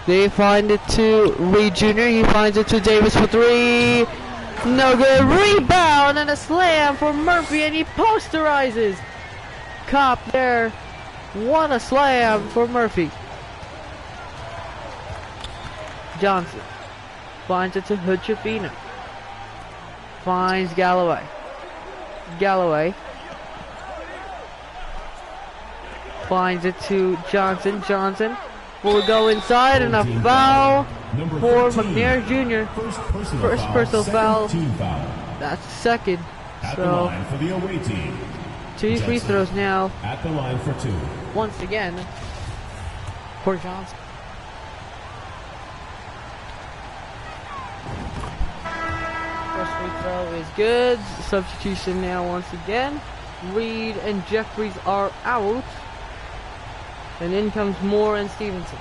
They find it to Reed Jr. He finds it to Davis for three. No good. Rebound and a slam for Murphy, and he posterizes Kopp there. What a slam for Murphy. Johnson finds it to Hood-Schifino. Finds Galloway. Galloway finds it to Johnson. Johnson will go inside, and a foul for McNair Jr. First personal foul. That's second. At the So line for the away team. 2 free throws now. At the line for two. Once again for Johnson. First free throw is good. Substitution now once again. Reed and Jeffries are out. And in comes Moore and Stevenson.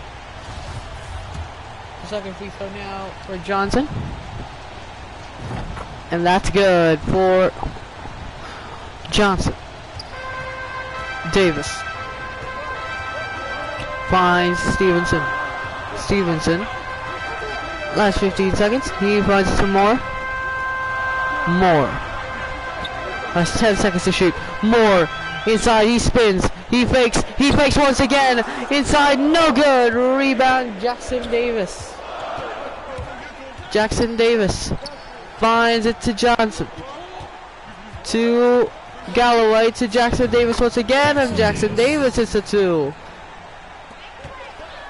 The second free throw now for Johnson. And that's good for Johnson. Davis finds Stevenson. Stevenson. Last 15 seconds. He finds it to Moore. Moore. Last 10 seconds to shoot. Moore. Inside. He spins. He fakes. He fakes once again. Inside. No good. Rebound. Jackson Davis. Jackson Davis finds it to Johnson. To Galloway, to Jackson Davis once again, and Jackson Davis hits a two.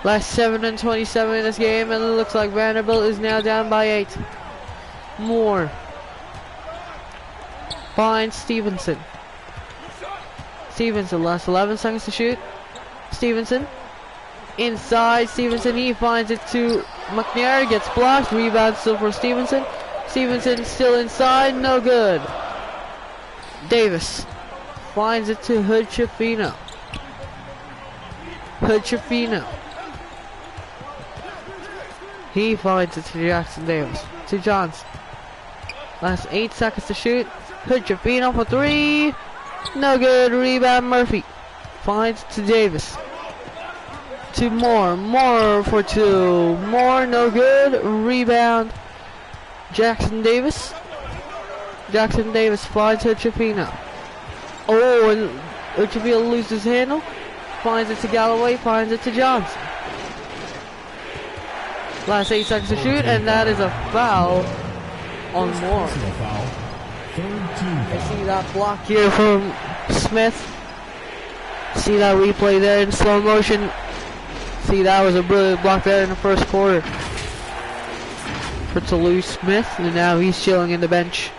Last 7:27 in this game, and it looks like Vanderbilt is now down by 8. Moore finds Stevenson. Stevenson, last 11 seconds to shoot. Stevenson inside. Stevenson, he finds it to McNair, gets blocked. Rebound still for Stevenson. Stevenson still inside, no good. Davis finds it to Hood-Schifino. Hood-Schifino. He finds it to Jackson Davis. To Johnson. Last 8 seconds to shoot. Hood-Schifino for three. No good. Rebound Murphy. Finds it to Davis. To Moore. Moore for two. Moore, no good. Rebound Jackson Davis. Jackson Davis finds Hood-Schifino. Oh, and Hood-Schifino loses handle. Finds it to Galloway. Finds it to Johnson. Last 8 seconds to shoot, and that is a foul on Moore. I see that block here from Smith. See that replay there in slow motion. See, that was a brilliant block there in the first quarter for Toulouse Smith, and now he's chilling in the bench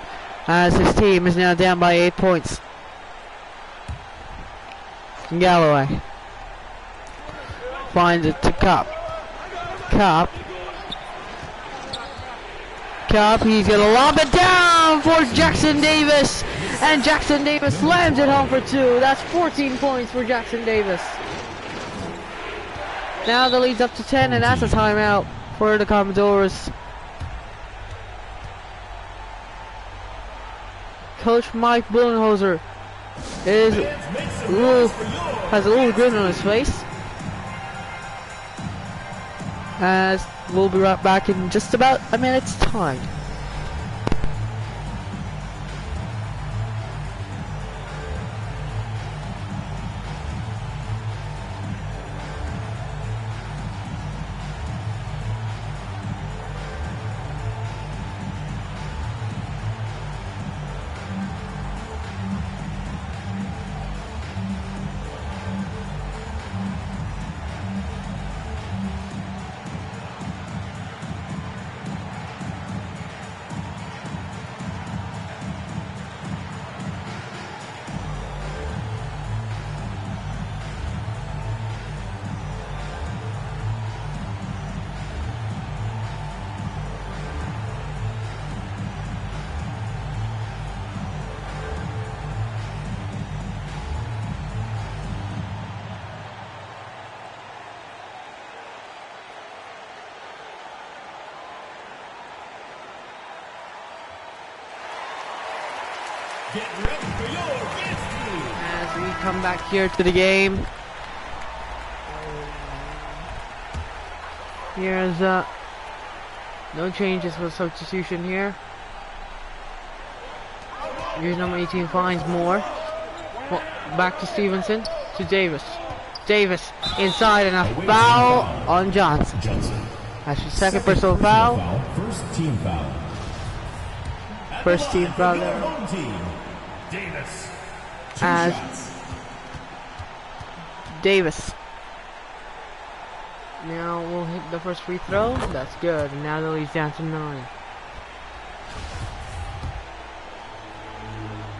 as his team is now down by 8 points. Galloway finds it to Kopp. Kopp, he's gonna lob it down for Jackson Davis, and Jackson Davis slams it home for two. That's 14 points for Jackson Davis. Now the lead's up to 10, and that's a timeout for the Commodores. Coach Mike Budenholzer has a little grin on his face, as we'll be right back in just about a minute's time. Get ready for your dance move. As we come back here to the game. Here's no changes for substitution here. Here's number 18 finds more. Well, back to Stevenson, to Davis. Davis inside and a foul on Johnson. That's your second personal foul. First team foul. First team foul there. Home team. Davis. Two As shots. Davis. Now we'll hit the first free throw. That's good. And now the lead's down to 9.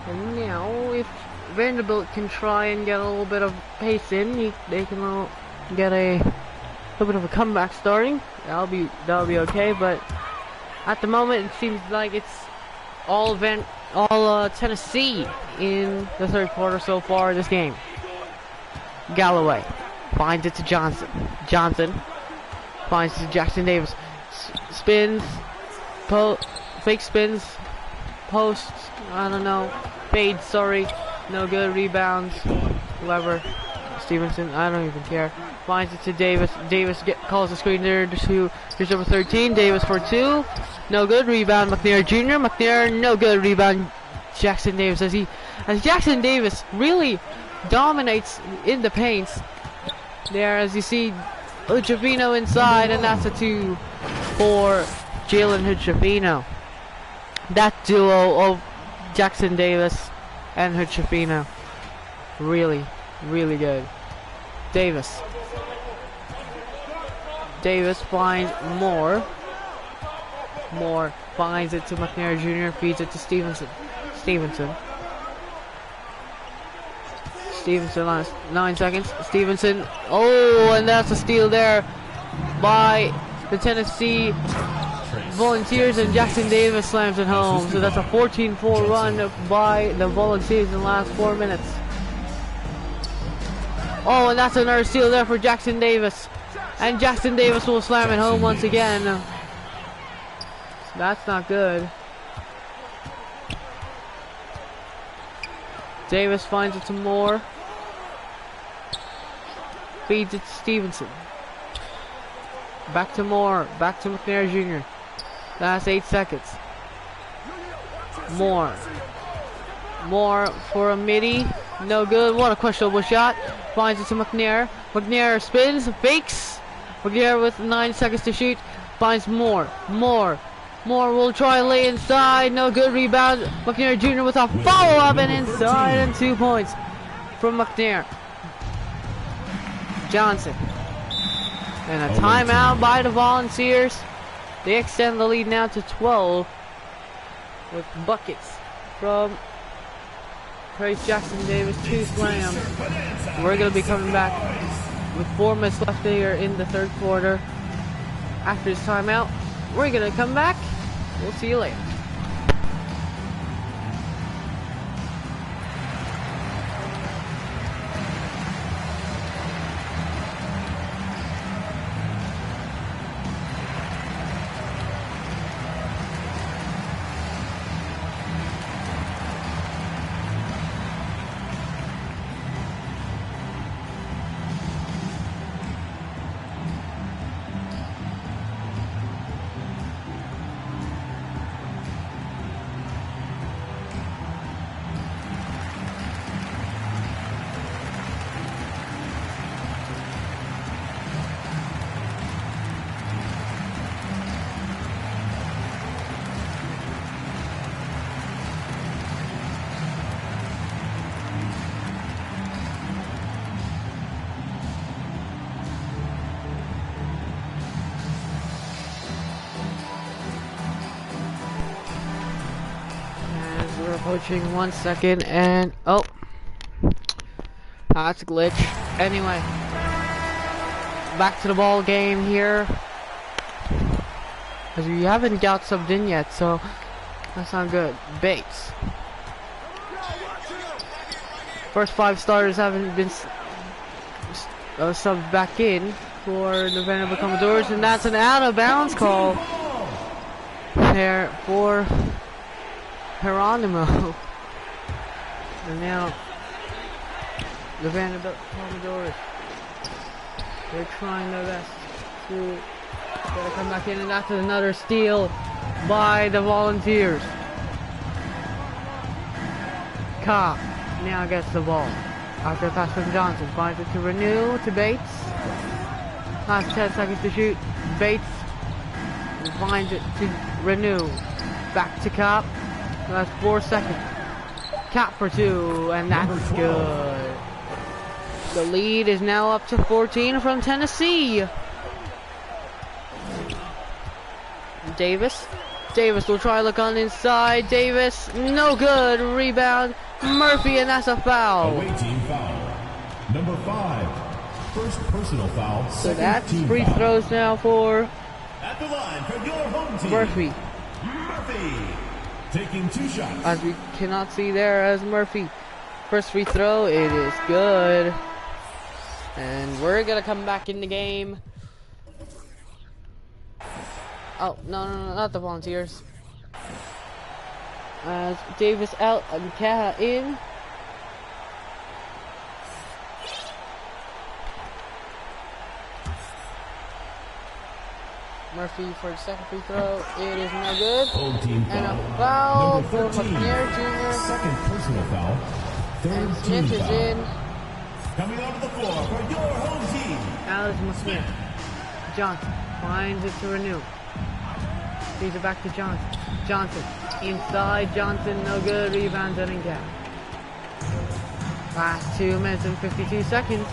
And now if Vanderbilt can try and get a little bit of pace in, they can get a little bit of a comeback starting. That'll be okay. But at the moment, it seems like it's all Tennessee in the third quarter so far this game. Galloway finds it to Johnson. Johnson finds it to Jackson Davis. Spins, fake spins, posts. I don't know. Fade, sorry. No good. Rebounds. Whoever. Stevenson, I don't even care. Finds it to Davis. Davis calls the screen there to here's number 13. Davis for 2. No good. Rebound McNair Jr. McNair, no good. Rebound Jackson Davis as Jackson Davis really dominates in the paint. There, as you see, Hutchavino inside, and that's a 2 for Jalen Hutchavino. That duo of Jackson Davis and Hutchavino, really, really good. Davis finds more finds it to McNair Jr., feeds it to Stevenson. Stevenson last 9 seconds. Stevenson, oh, and that's a steal there by the Tennessee Volunteers, and Jackson Davis slams it home. So that's a 14-4 run by the Volunteers in the last 4 minutes. Oh, and that's another steal there for Jackson Davis. And Jackson Davis will slam it home once again. That's not good. Davis finds it to Moore. Feeds it to Stevenson. Back to Moore. Back to McNair Jr. Last 8 seconds. Moore for a midi. No good. What a questionable shot. Finds it to McNair. McNair spins. Fakes. McNair with 9 seconds to shoot. Finds Moore. Moore will try and lay inside. No good. Rebound. McNair Jr. with a follow-up and inside, and 2 points from McNair. Johnson. And a timeout by the Volunteers. They extend the lead now to 12 with buckets from Trace Jackson Davis, 2 slams. We're going to be coming back with 4 minutes left here in the third quarter. After this timeout, we're going to come back. We'll see you later. Approaching 1 second, and oh, that's a glitch. Anyway, back to the ball game here, because we haven't got subbed in yet, so that's not good. Bates. First 5 starters haven't been subbed back in for the Vanderbilt Commodores, and that's an out of bounds call there for Geronimo. And now the Vanderbilt Commodores, they're trying their best to come back in, and that's another steal by the Volunteers. Cobb now gets the ball. After a pass from Johnson, finds it to Renew, to Bates. Last 10 seconds to shoot. Bates finds it to Renew. Back to Cobb. Last 4 seconds. Cap for 2, and that's good. The lead is now up to 14 from Tennessee. Davis will try to look on inside. Davis, no good. Rebound, Murphy, and that's a foul. Away team foul. Number 5. First personal foul. So that's free throws now for at the line for your home team. Murphy. Taking 2 shots. As we cannot see there as Murphy. First free throw, it is good. And we're going to come back in the game. Oh, no, not the Volunteers. As Davis out and Kaha in. Murphy for the second free throw. It is no good. Home team And foul. a foul Number for 13. McNair Jr. Second personal foul. And Third Smith team is foul. in. Coming onto the floor for your home team. Alex Smith. Johnson finds it to Renew. Feeds it back to Johnson. Johnson inside. Johnson, no good. Rebound doesn't get. Last 2 minutes and 52 seconds.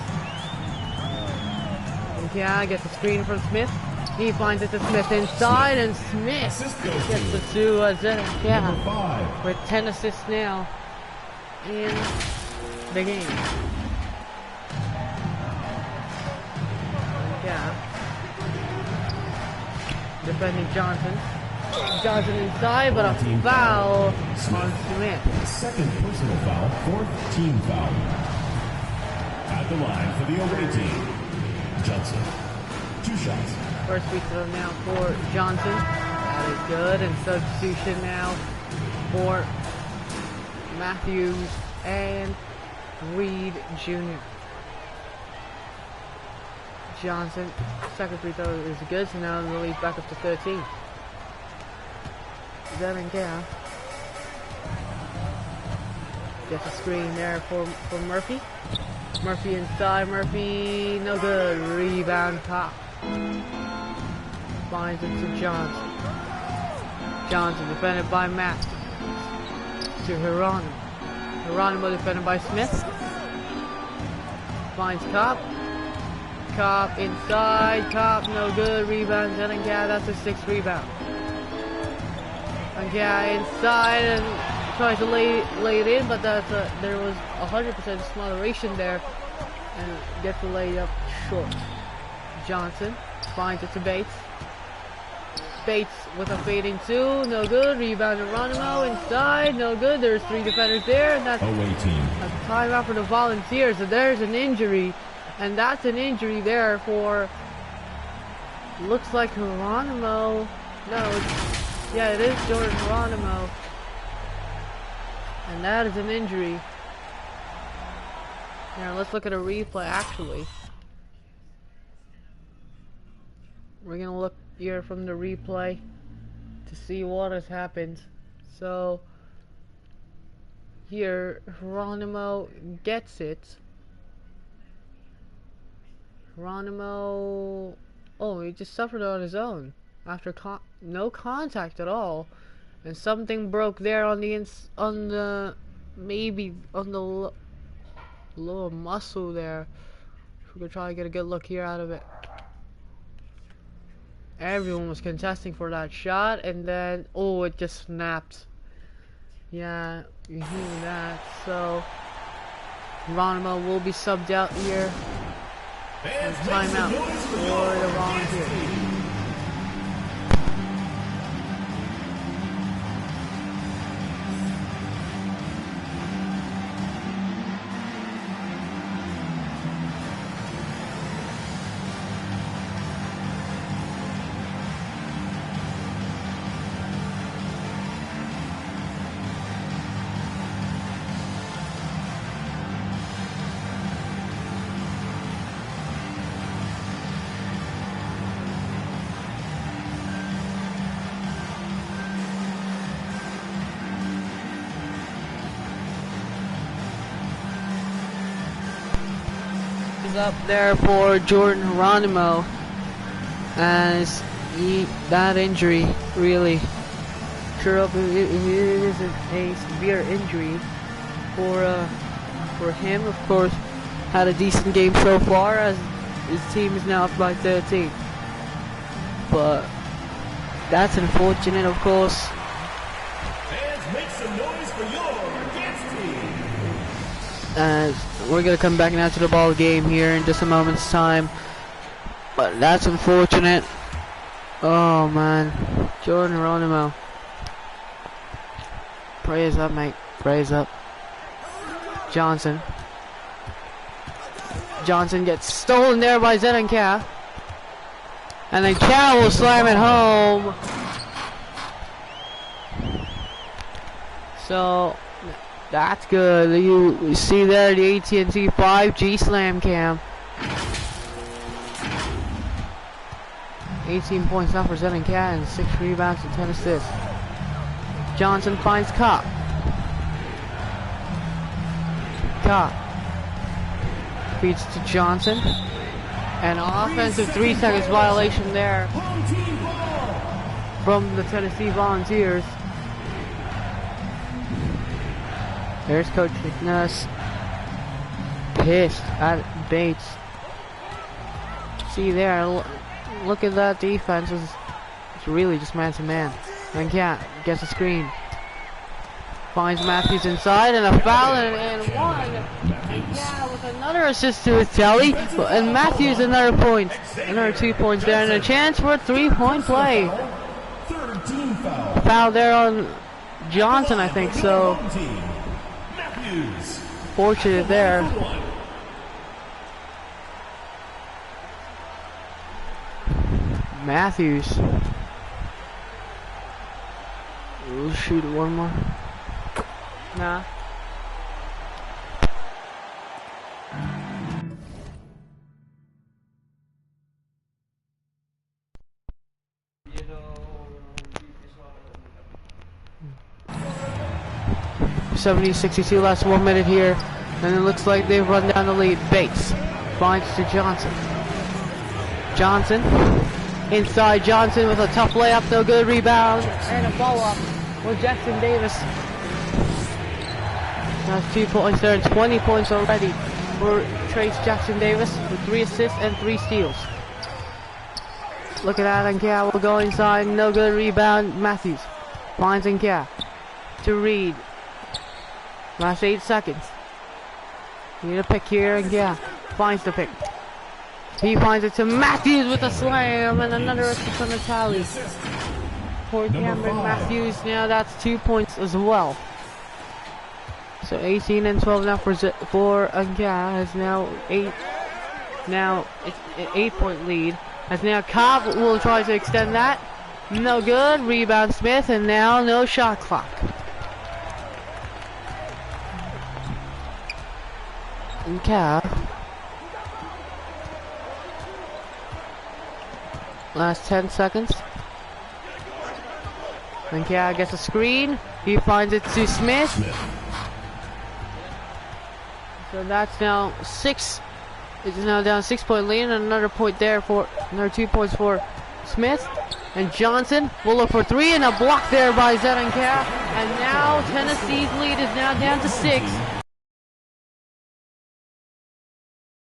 Yeah, gets the screen from Smith. He finds it to Smith inside, and Smith gets the 2 Number 5. with 10 assists now in the game. Yeah. Defending Johnson. Johnson inside, but a foul on Smith. Second personal foul. Fourth team foul. At the line for the away team. Johnson. 2 shots. First free throw now for Johnson. That is good. And substitution now for Matthews and Reed Jr. Johnson, second free throw is good, so now the lead back up to 13. Devin Gale gets a screen there for Murphy. Murphy inside, Murphy, no good. Rebound pop. Finds it to Johnson. Johnson defended by Matt. To Geronimo. Geronimo defended by Smith. Finds Cobb. Cobb inside. Cobb no good. Rebound. Then that's a 6th rebound. And inside and tries to lay it in, but there was 100% moderation there, and gets the layup short. Johnson finds it to Bates. Bates with a fading 2, no good. Rebound to Geronimo inside, no good. There's 3 defenders there, and that's away team. a timeout for the Volunteers. So there's an injury, and that's an injury there for, looks like Geronimo. No, yeah, it is Jordan Geronimo, and that is an injury. Now let's look at a replay. Actually, we're gonna look here from the replay to see what has happened. So here Geronimo gets it. Geronimo, oh, he just suffered on his own after no contact at all, and something broke there on the maybe on the lower muscle there. We're gonna try to get a good look here out of it. Everyone was contesting for that shot, and then oh, it just snapped. Yeah, you hear that? So Geronimo will be subbed out here. And timeout for the Volunteers. is up there for Jordan Geronimo, as that injury really sure up. It isn't a severe injury for him. Of course, had a decent game so far, as his team is now up by 13. But that's unfortunate, of course. Fans, make some noise for your against team. As we're gonna come back now to the ball game here in just a moment's time. But that's unfortunate. Oh man, Jordan Geronimo. Praise up, mate. Praise up. Johnson gets stolen there by Zedenka. And then Cal will slam it home. So that's good. You see there the AT&T 5G slam cam. 18 points now for Zedenka and 6 rebounds and 10 assists. Johnson finds Kopp. Feeds to Johnson. An offensive 3 seconds violation there from the Tennessee Volunteers. There's Coach McNuss. Pissed at Bates. See there, look at that defense. It's really just man to man. And gets a screen. Finds Matthews inside and a foul and one. Yeah, with another assist to his tally. And Matthews another point. Another 2 points there and a chance for a 3-point play. Foul there on Johnson, I think so. Fortunate there. Matthews. We'll shoot one more. Nah. $70-62, last 1 minute here, and it looks like they've run down the lead. Bates finds to Johnson. Inside Johnson with a tough layup, no good. Rebound and a follow-up with Jackson Davis. That's 2 points there and 20 points already for Trace Jackson Davis with 3 assists and 3 steals. Look at that, and will go inside, no good. Rebound, Matthews finds Nkya to Reed. Last 8 seconds. Need a pick here, and finds the pick. He finds it to Matthews with a slam and another assist on the tally. For Cameron Matthews, now that's 2 points as well. So 18 and 12 now for Nkya has now 8. Now it's an 8-point lead. As now Cobb will try to extend that. No good. Rebound Smith, and now no shot clock. Nkya. Last 10 seconds. Nkya gets a screen. He finds it to Smith. So that's now 6. It's now down 6-point lead, and another point there for another 2 points for Smith. And Johnson will look for 3, and a block there by Zedenka. And now Tennessee's lead is now down to 6.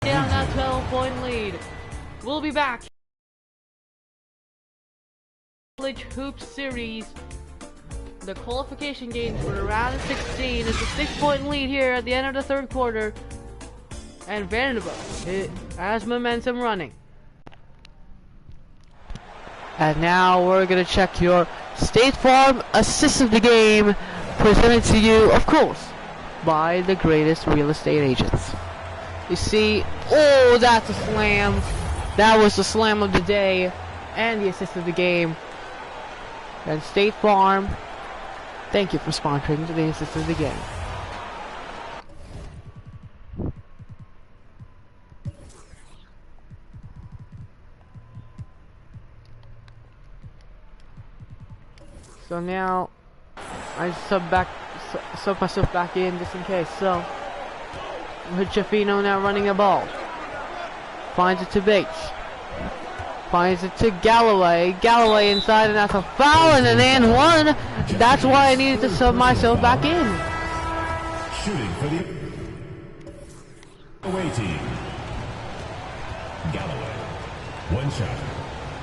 Down that 12-point lead. We'll be back. College Hoops Series. The qualification games for the round of 16 is a 6-point lead here at the end of the third quarter. And Vanderbilt has momentum running. And now we're going to check your State Farm assist of the game, presented to you, of course, by the greatest real estate agents. You see, oh, that's a slam. That was the slam of the day and the assist of the game. And State Farm, thank you for sponsoring the assist of the game. So now I sub myself back in just in case. So with Jafino now running the ball. Finds it to Bates. Finds it to Galloway. Galloway inside, and that's a foul, and an and one. That's why I needed to sub myself back in. Shooting for the away team. Galloway. One shot.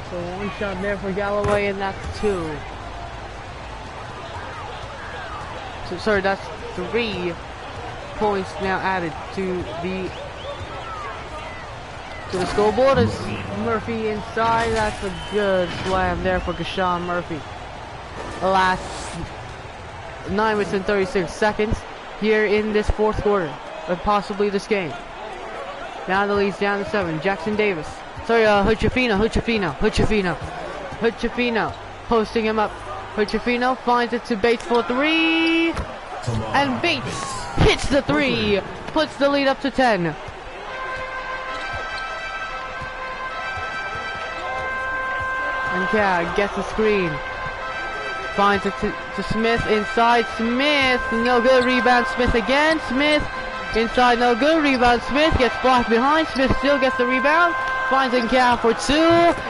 So one shot there for Galloway, and that's 2. So, sorry, that's 3 points now added to the scoreboard. As Murphy inside, that's a good slam there for Gashawn Murphy. The last 9 minutes and 36 seconds here in this fourth quarter, and possibly this game. Now the lead's down to 7. Jackson Davis. Sorry, Hutchafino posting him up. Hutchafino finds it to Bates for 3. And Bates hits the 3. Puts the lead up to 10. And yeah, gets the screen. Finds it to Smith inside. Smith, no good. Rebound, Smith again. Smith inside, no good. Rebound, Smith gets blocked behind. Smith still gets the rebound. Finds Nkya for 2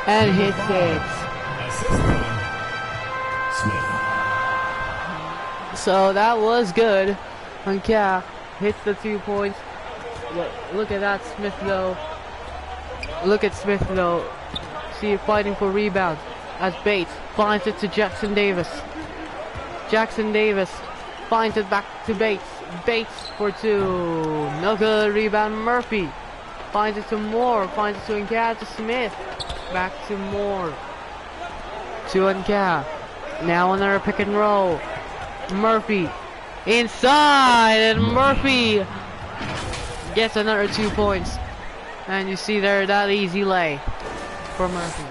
and hits it. So that was good. Nkya hits the 2 points. Look at that, Smith though. Look at Smith though. See it fighting for rebounds as Bates finds it to Jackson Davis. Jackson Davis finds it back to Bates. Bates for 2. No good. Rebound Murphy. Finds it to Moore. Finds it to Nkya to Smith. Back to Moore. To Nkya. Now another pick and roll. Murphy inside, and Murphy gets another 2 points. And you see there that easy lay for Murphy.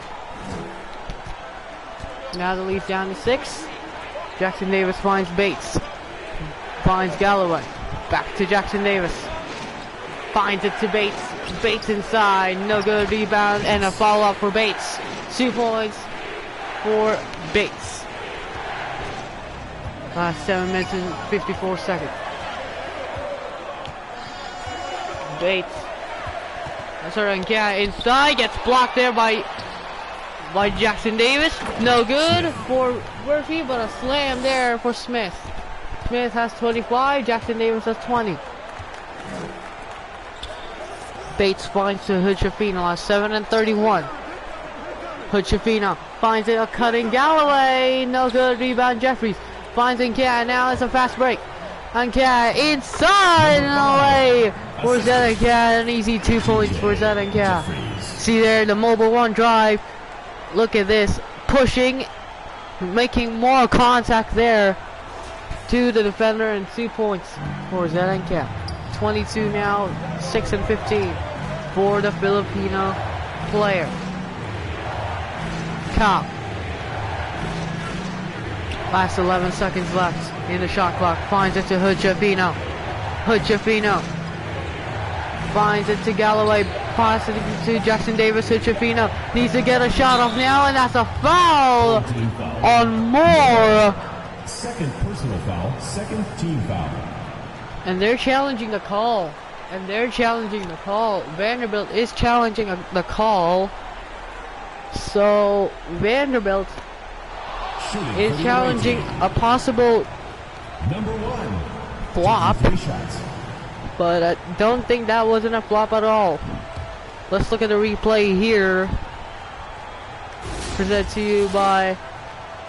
Now the lead's down to 6. Jackson Davis finds Bates. Finds Galloway. Back to Jackson Davis. Finds it to Bates. Bates inside. No good. Rebound and a follow-up for Bates. 2 points for Bates. Last 7 minutes and 54 seconds. Bates. Sorry, Nkya inside. Gets blocked there by Jackson Davis. No good for Murphy, but a slam there for Smith. Smith has 25. Jackson Davis has 20. Bates finds to Hutchafino. Last 7 and 31. Hutchafino finds it, a cutting Galloway. No good. Rebound Jeffries. Finds Nkya. Now it's a fast break. Nkya inside and away for Zed Nkya. An easy 2 points for Zed Nkya. See there the mobile 1 drive. Look at this. Pushing. Making more contact there to the defender, and 2 points for Zed Nkya. 22 now. 6 and 15 for the Filipino player. Cop. Last 11 seconds left in the shot clock. Finds it to Hutchafino. Hutchafino finds it to Galloway. Passes it to Jackson Davis. Hutchafino needs to get a shot off now, and that's a foul on Moore. Second personal foul, second team foul. And they're challenging the call. Vanderbilt is challenging the call. So Vanderbilt is challenging a possible flop, but I don't think that wasn't a flop at all. Let's look at the replay here, presented to you by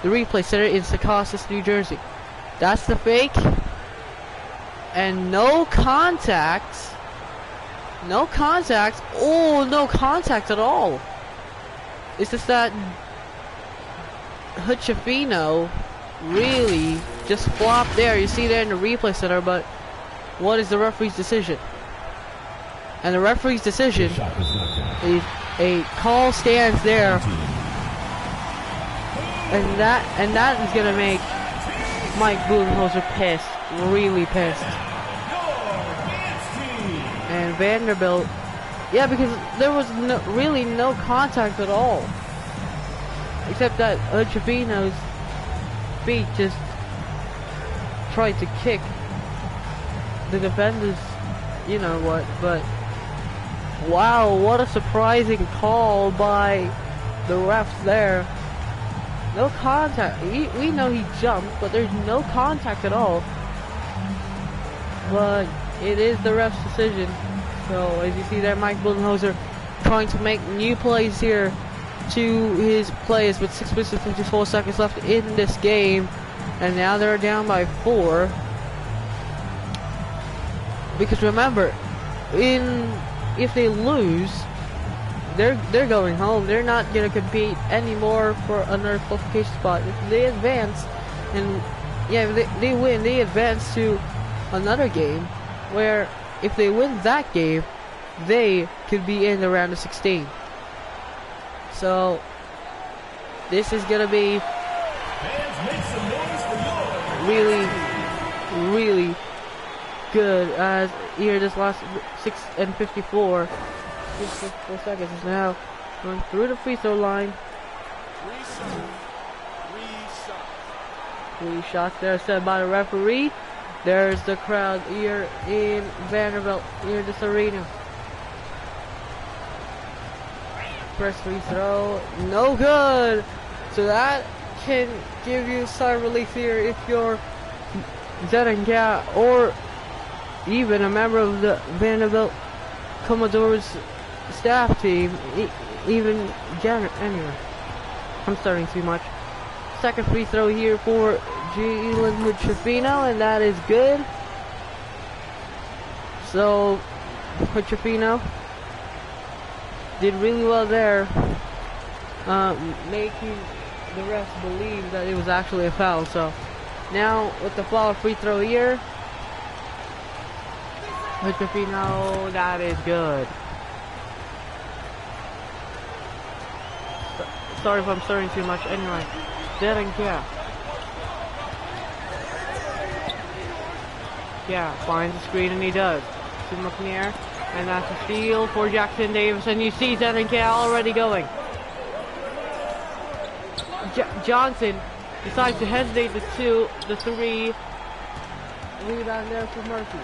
the Replay Center in Secaucus, New Jersey. That's the fake, and no contact. Oh, no contact at all. It's just that Hutchafino really just flopped there. You see there in the Replay Center, but what is the referee's decision? And the referee's decision is a call stands there, and that is gonna make Mike Budenholzer pissed, really pissed. And Vanderbilt, yeah, because there was really no contact at all, except that Hutchafino's feet just tried to kick the defenders, you know what, but Wow, what a surprising call by the refs there. No contact. We know he jumped, but there's no contact at all. But it is the ref's decision. So as you see there, Mike Budenholzer trying to make new plays here to his players with 6 minutes and 54 seconds left in this game. And now they're down by 4. Because remember, if they lose, they're going home. They're not gonna compete anymore for another qualification spot. If they advance, and yeah, if they win, they advance to another game. Where if they win that game, they could be in the round of 16. So this is gonna be really good, as here this last 6 and 54 seconds is now going through the free throw line. 3 shots there set by the referee. There's the crowd here in Vanderbilt, here in this arena. First free throw, no good. So that can give you some relief here if you're Zedenka or even a member of the Vanderbilt Commodores staff team, even Janet. Anyway, I'm starting too much. Second free throw here for Jalen Hood-Schifino, and that is good. So Hood-Schifino did really well there, making the refs believe that it was actually a foul. So now with the foul free throw here, Hood-Schifino, that is good. Sorry if I'm starting too much. Anyway, Zedenka. Yeah, finds the screen, and he does. To McNair, and that's a steal for Jackson Davis, and you see Zedenka already going. Johnson decides to hesitate the 3. Rebound there for Murphy.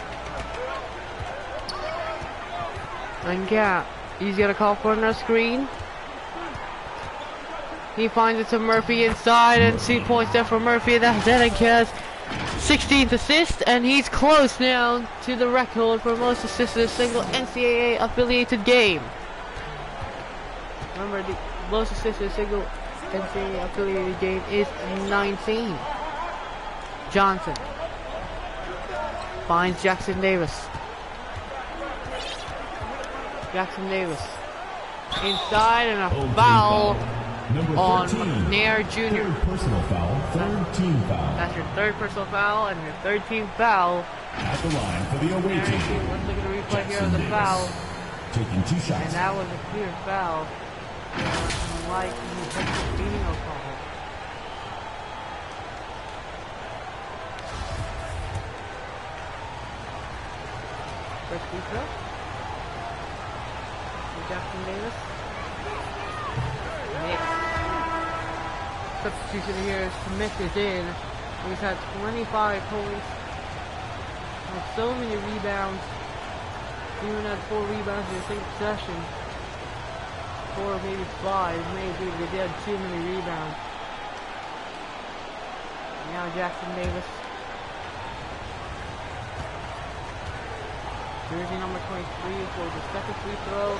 And yeah, he's gonna call for another screen. He finds it to Murphy inside, and 2 points there for Murphy. That's Zedenka's 16th assist, and he's close now to the record for most assists in a single NCAA affiliated game. Remember, the most assists in a single NCAA affiliated game is 19. Johnson finds Jackson Davis. Jackson Davis inside, and a foul on McNair Jr. Third personal foul, third team foul. That's your 3rd personal foul and your 3rd team foul. At the line for the away team. Let's look at the replay here of the foul. Taking 2 shots. And that was a clear foul. Like the Filipino call. First free throw. Jackson Davis. Substitution here, Smith is in. He's had 25 points, had so many rebounds. He even had 4 rebounds in the same possession. 4, maybe 5, maybe they had too many rebounds. Now Jackson Davis. Jersey number 23 for the second free throw.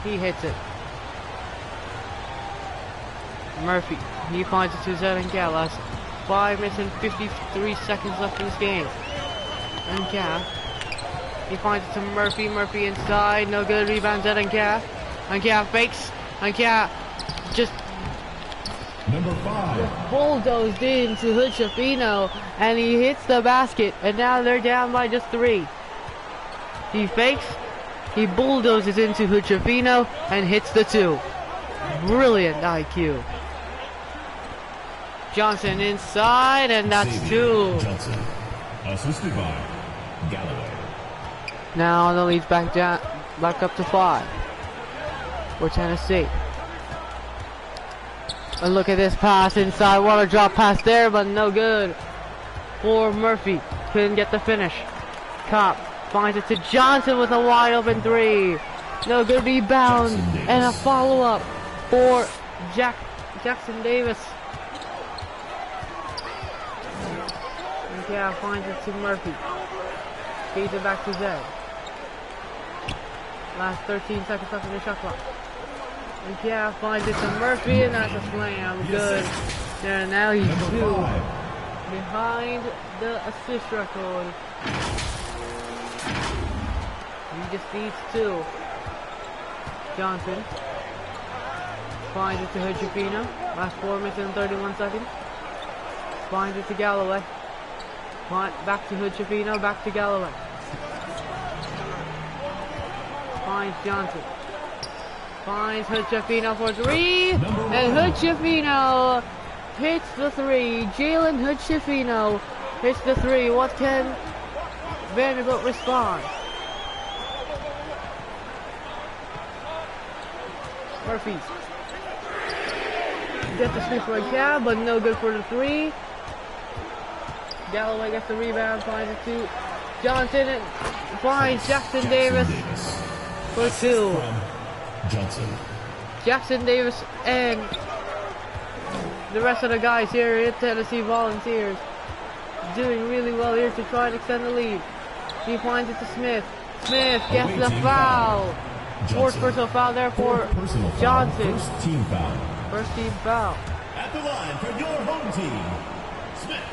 He hits it. Murphy, he finds it to Zedenka. Last 5 minutes and 53 seconds left in this game. Zedenka, he finds it to Murphy. Murphy inside, no good. Rebound Zedenka. Zedenka fakes. Zedenka just number 5 bulldozed into Hood-Schifino, and he hits the basket. And now they're down by just 3. He fakes. He bulldozes into Hood-Schifino and hits the 2. Brilliant IQ. Johnson inside, and that's 2. Johnson, assisted by Galloway. Now the lead's back up to 5 for Tennessee. And look at this pass inside. What a drop pass there, but no good for Murphy. Couldn't get the finish. Kopp finds it to Johnson with a wide open 3. No good rebound. And a follow-up for Jackson Davis. Yeah, finds it to Murphy. Feeds it back to Zed. Last 13 seconds left in the shot clock. And yeah, finds it to Murphy, and that's a slam. Good. And now he's 2 behind the assist record. He just needs 2. Johnson finds it to Hutchifino. Last 4 minutes and 31 seconds. Finds it to Galloway. Back to Hutchifino, back to Galloway. Finds Johnson. Finds Hutchifino for 3. And Hutchifino hits the 3. Jalen Hutchifino hits the 3. What can Vanderbilt respond? Murphy gets the sweep for a cab, but no good for the 3. Galloway gets the rebound, finds it to Johnson, and finds Jackson Davis for 2. Jackson Davis and the rest of the guys here at Tennessee Volunteers doing really well here to try and extend the lead. He finds it to Smith. Smith gets the foul. Fourth personal foul there for Johnson. First team foul. First team foul. At the line for your home team, Smith.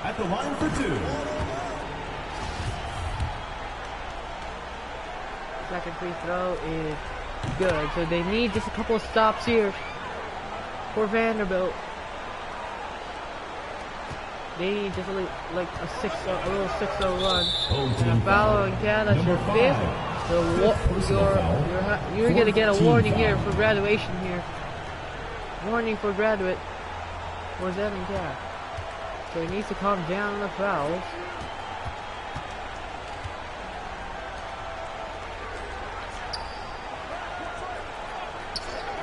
At the line for 2. Second free throw is good. So they need just a couple of stops here for Vanderbilt. They need just like a little 6-0 run. And a foul and that's your 5th. So you're gonna get a warning here for graduation here. Warning for graduate for Zed and Cat. So he needs to calm down on the fouls.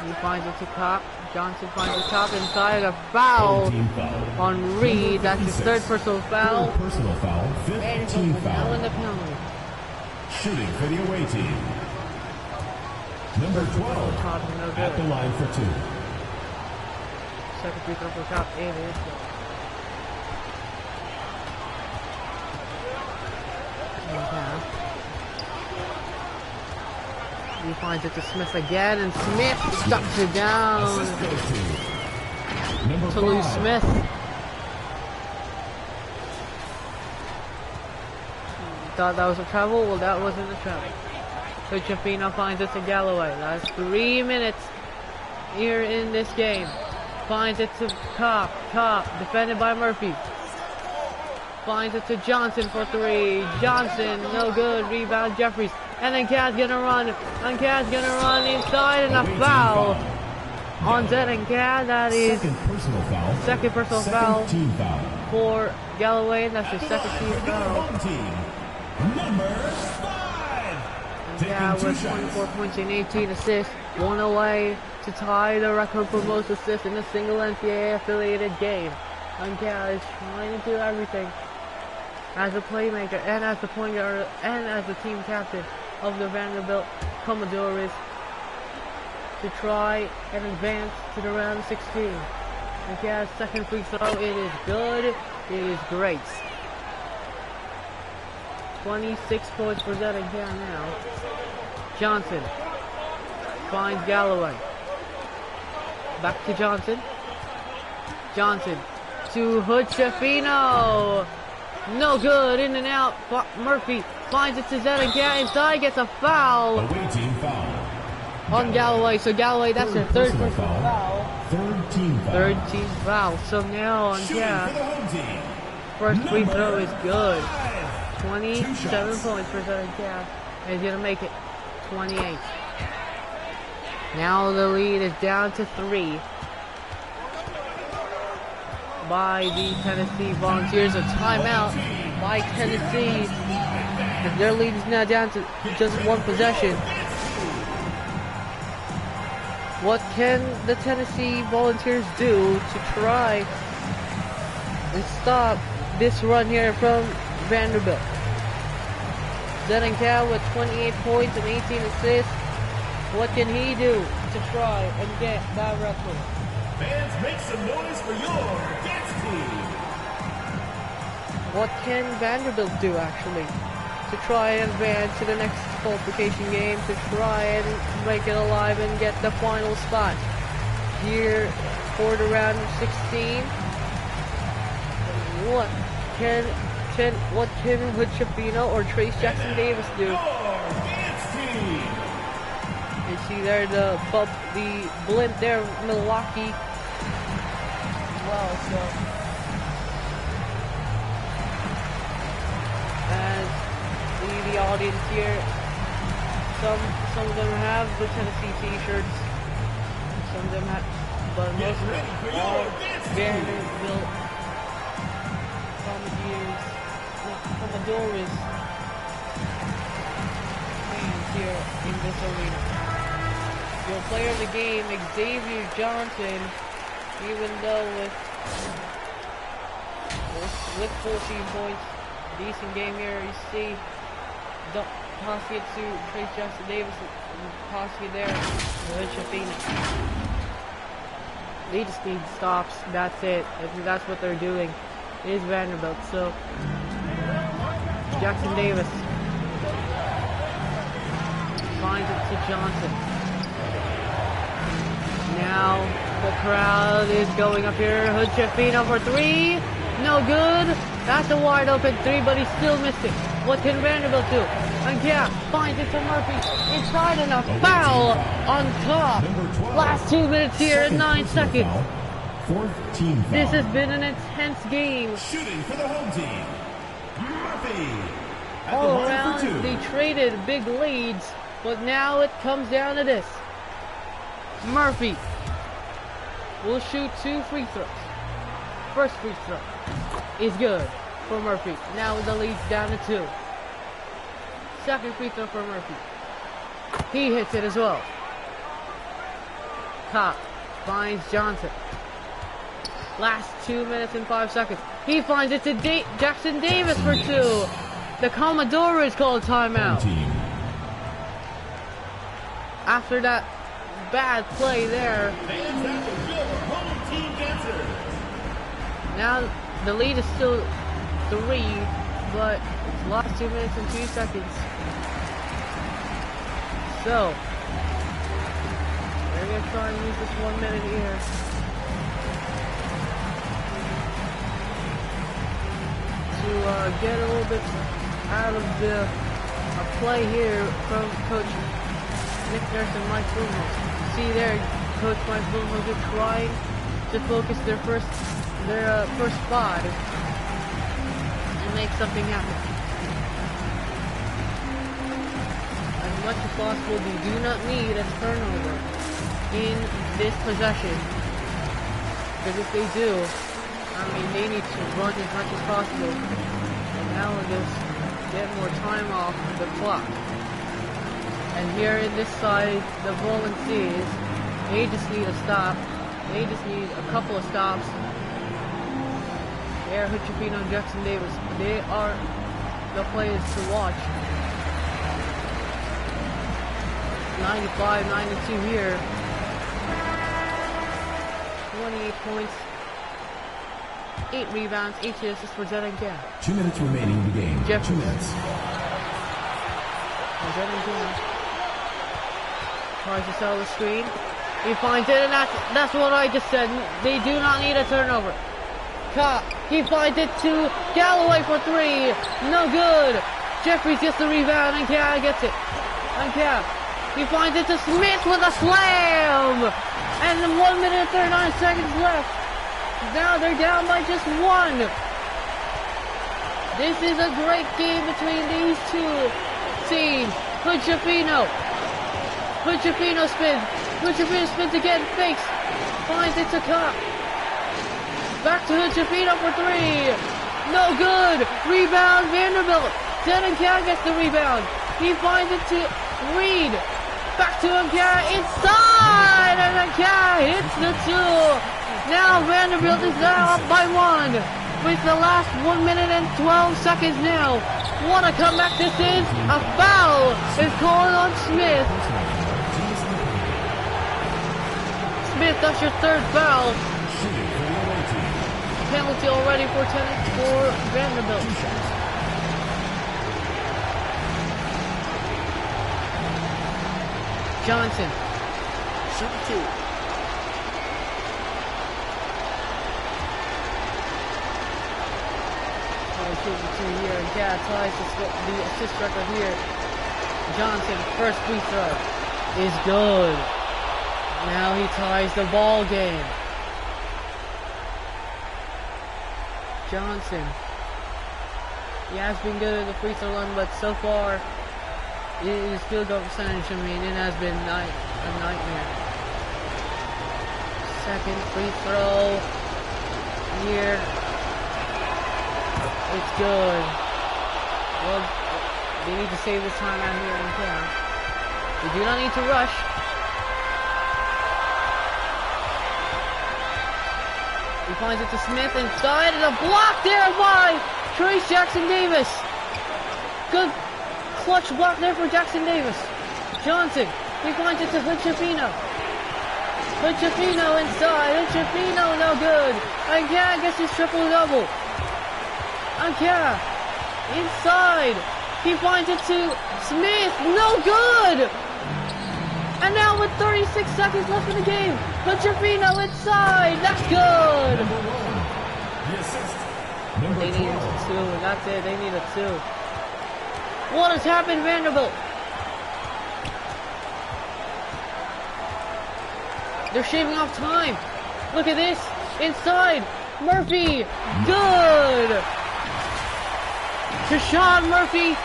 He finds it to Copp. Johnson finds the top inside. A foul on Reed. That's his 3rd personal foul. Personal foul. 5th team foul. In the penalty. Shooting for the away team. Number 12 at the line for 2. Second free throw for Copp. It is good. He finds it to Smith again, and Smith ducks it down to Lou Smith. Thought that was a travel? Well, that wasn't a travel. So Chafino finds it to Galloway. That's 3 minutes here in this game. Finds it to Copp. Copp, defended by Murphy. Finds it to Johnson for 3. Johnson, no good. Rebound Jeffries. And then Cad's gonna run. And Cad's gonna run inside, and a foul on Zed and Cad. That is second personal foul for Galloway, and that's his second team foul. Number 5. And Cad with 24 points and 18 assists. 1 away to tie the record for most assists in a single NCAA affiliated game. And Cad is trying to do everything as a playmaker and as the point guard and as the team captain of the Vanderbilt Commodores to try and advance to the round of 16. And Cad's second free throw, it is good, it is great. 26 points for Zed and Cad now. Johnson finds Galloway. Back to Johnson. Johnson to Hutchifino. No good, in and out. Murphy finds it to Zed and Cad inside, gets a foul on Galloway. So Galloway, that's their 3rd personal foul. 3rd team foul. So now on Cad, first free throw is good. 27 points for Zed and Cad. And he's gonna make it 28. Now the lead is down to 3 by the Tennessee Volunteers. A timeout by Tennessee. Their lead is now down to just 1 possession. What can the Tennessee Volunteers do to try and stop this run here from Vanderbilt? Zed and Cad with 28 points and 18 assists. What can he do to try and get that record? Fans, make some noise for your dance team. What can Vanderbilt do actually to try and advance to the next qualification game, to try and make it alive and get the final spot here for the round of 16? What can Hood Chapino or Trace Jackson Davis do? You see there the blimp there, Milwaukee. Well, so as the audience here, some of them have the Tennessee T-shirts, some of them have, but most of them are Vanderbilt Commodores fans here in this arena. Your player of the game, Xavier Johnson, even though with 14 points, decent game here. You see, possibly to Trace Jackson Davis, possibly there, with Chafina. They just need stops. That's it. That's what they're doing. It is Vanderbilt. So Jackson Davis finds it to Johnson. Now the crowd is going up here. Hood Chafino for three. No good. That's a wide open three, but he still missed it. What can Vanderbilt do? And yeah, finds it to Murphy. Inside and a foul on top. Last 2 minutes here and 9 seconds. This has been an intense game. Shooting for the home team, Murphy. All around, they traded big leads, but now it comes down to this. Murphy will shoot 2 free throws. First free throw is good for Murphy. Now the lead's down to 2. Second free throw for Murphy. He hits it as well. Cobb finds Johnson. Last 2 minutes and 5 seconds. He finds it to Jackson Davis for 2. The Commodores call a timeout. After that bad play there. Now the lead is still 3, but it's lost 2 minutes and 2 seconds. So they're gonna try and use this 1 minute here to get a little bit out of the play here from Coach Nick Nurse and Mike Bloomhouse. See there, Coach Mike Bloomhouse is trying to focus their first 5 and make something happen. As much as possible, they do not need a turnover in this possession. Because if they do, they need to run as much as possible. And now we'll just get more time off the clock. And here in this side, the volunteers, they just need a stop. They just need a couple of stops. There, Chapino and Jackson Davis, they are the players to watch. 95, 92 here. 28 points, 8 rebounds, 8 assists for Zenon Gam. 2 minutes remaining in the game. Jeffries. 2 minutes. Zenon Gam tries to sell the screen. He finds it, and that's what I just said. They do not need a turnover. He finds it to Galloway for 3. No good. Jeffries gets the rebound, and Cal gets it. And Cal. He finds it to Smith with a slam. And then 1 minute and 39 seconds left. Now they're down by just 1. This is a great game between these two teams. Hood Chafino spins. Hood Chafino spins again, fakes. Finds it to Cobb. Back to Hood Chafino for 3. No good. Rebound Vanderbilt. Zenon Cal gets the rebound. He finds it to Reed. Back to him, Cal inside, and then Cal hits the 2. Now Vanderbilt is now up by 1 with the last 1 minute and 12 seconds now. What a comeback this is. A foul is called on Smith. Smith, that's your third foul. Shooting for the away team. Penalty already for Vanderbilt. Johnson. Shooting 2. Shooting 2 here, and Cat ties the assist record here. Johnson, first free throw is good. Now he ties the ball game. Johnson. He has been good at the free throw line, but so far his field goal percentage, I mean, it has been a nightmare. Second free throw here. It's good. Well, they need to save this time out here in camp. They do not need to rush. He finds it to Smith inside, and a block there by Trace Jackson Davis. Good clutch block there for Jackson Davis. Johnson, he finds it to Hood-Chafino. Hood-Chafino inside, Hood-Chafino no good. And yeah, gets his triple-double. And yeah, inside. He finds it to Smith, no good! And now with 36 seconds left in the game, Hood-Chafino inside, that's good! Number 1. The assist. Number They 12. need a 2, and that's it, they need a 2. What has happened, Vanderbilt? They're shaving off time. Look at this, inside, Murphy, good! Tashawn Murphy.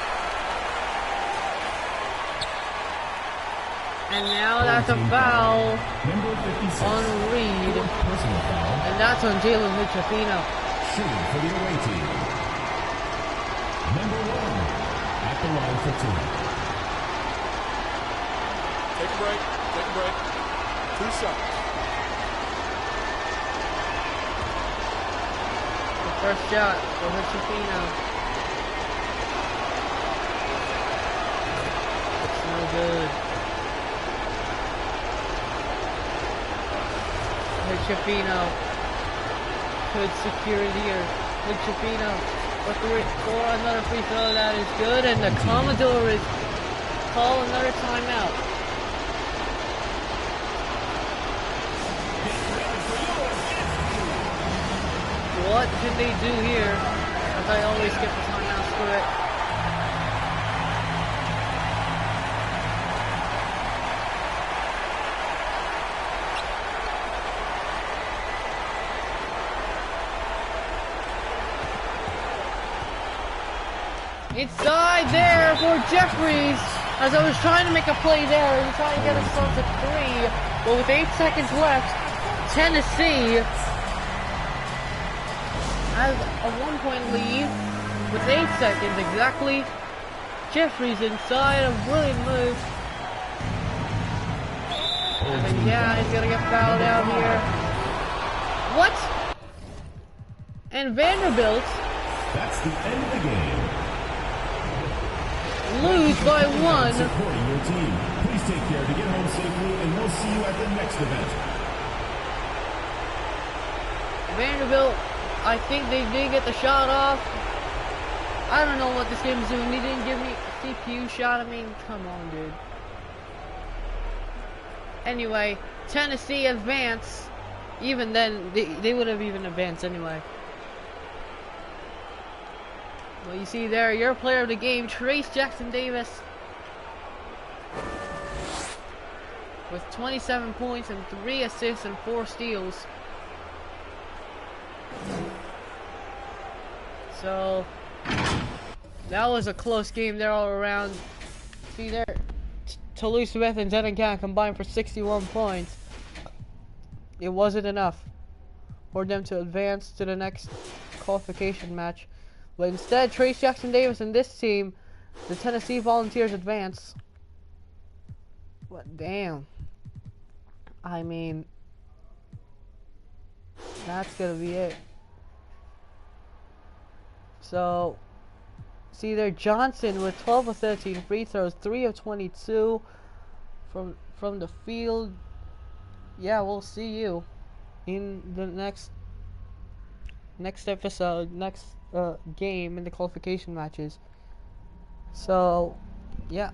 And now that's a foul Number 56. on Reed. Personal foul. And that's on Jalen Hood-Chafino. Shooting for the away team. Number 1. At the line for 2. Take a break. Take a break. 2 shots. The first shot for Hood-Chafino. It's no good. Hood-Chafino could secure it here. Hood-Chafino for another free throw, that is good, and the Commodores call another timeout. What can they do here? As I always skip the timeout for it. Inside there for Jeffries, as I was trying to make a play there and trying to get us on to 3, but with 8 seconds left, Tennessee has a 1-point lead with 8 seconds exactly. Jeffries inside, a brilliant move. And then, yeah, he's gonna get fouled out here. What? And Vanderbilt That's the end of the game. lose by 1. Supporting your team. Please take care to get home safely, and we'll see you at the next event. Vanderbilt, I think they did get the shot off. I don't know what this game is doing. They didn't give me a CPU shot. I mean, come on, dude. Anyway, Tennessee advance. Even then, they would have even advanced anyway. Well, you see there, your player of the game, Trace Jackson Davis, with 27 points and 3 assists and 4 steals. So that was a close game there all around. See there, Toulouse Smith and Zenoncan combined for 61 points. It wasn't enough for them to advance to the next qualification match. But instead, Trace Jackson Davis and this team, the Tennessee Volunteers, advance. But damn. I mean, that's gonna be it. So, see there, Johnson with 12 of 13 free throws, 3 of 22 from the field. yeah, we'll see you in the next episode, next game in the qualification matches. So, yeah.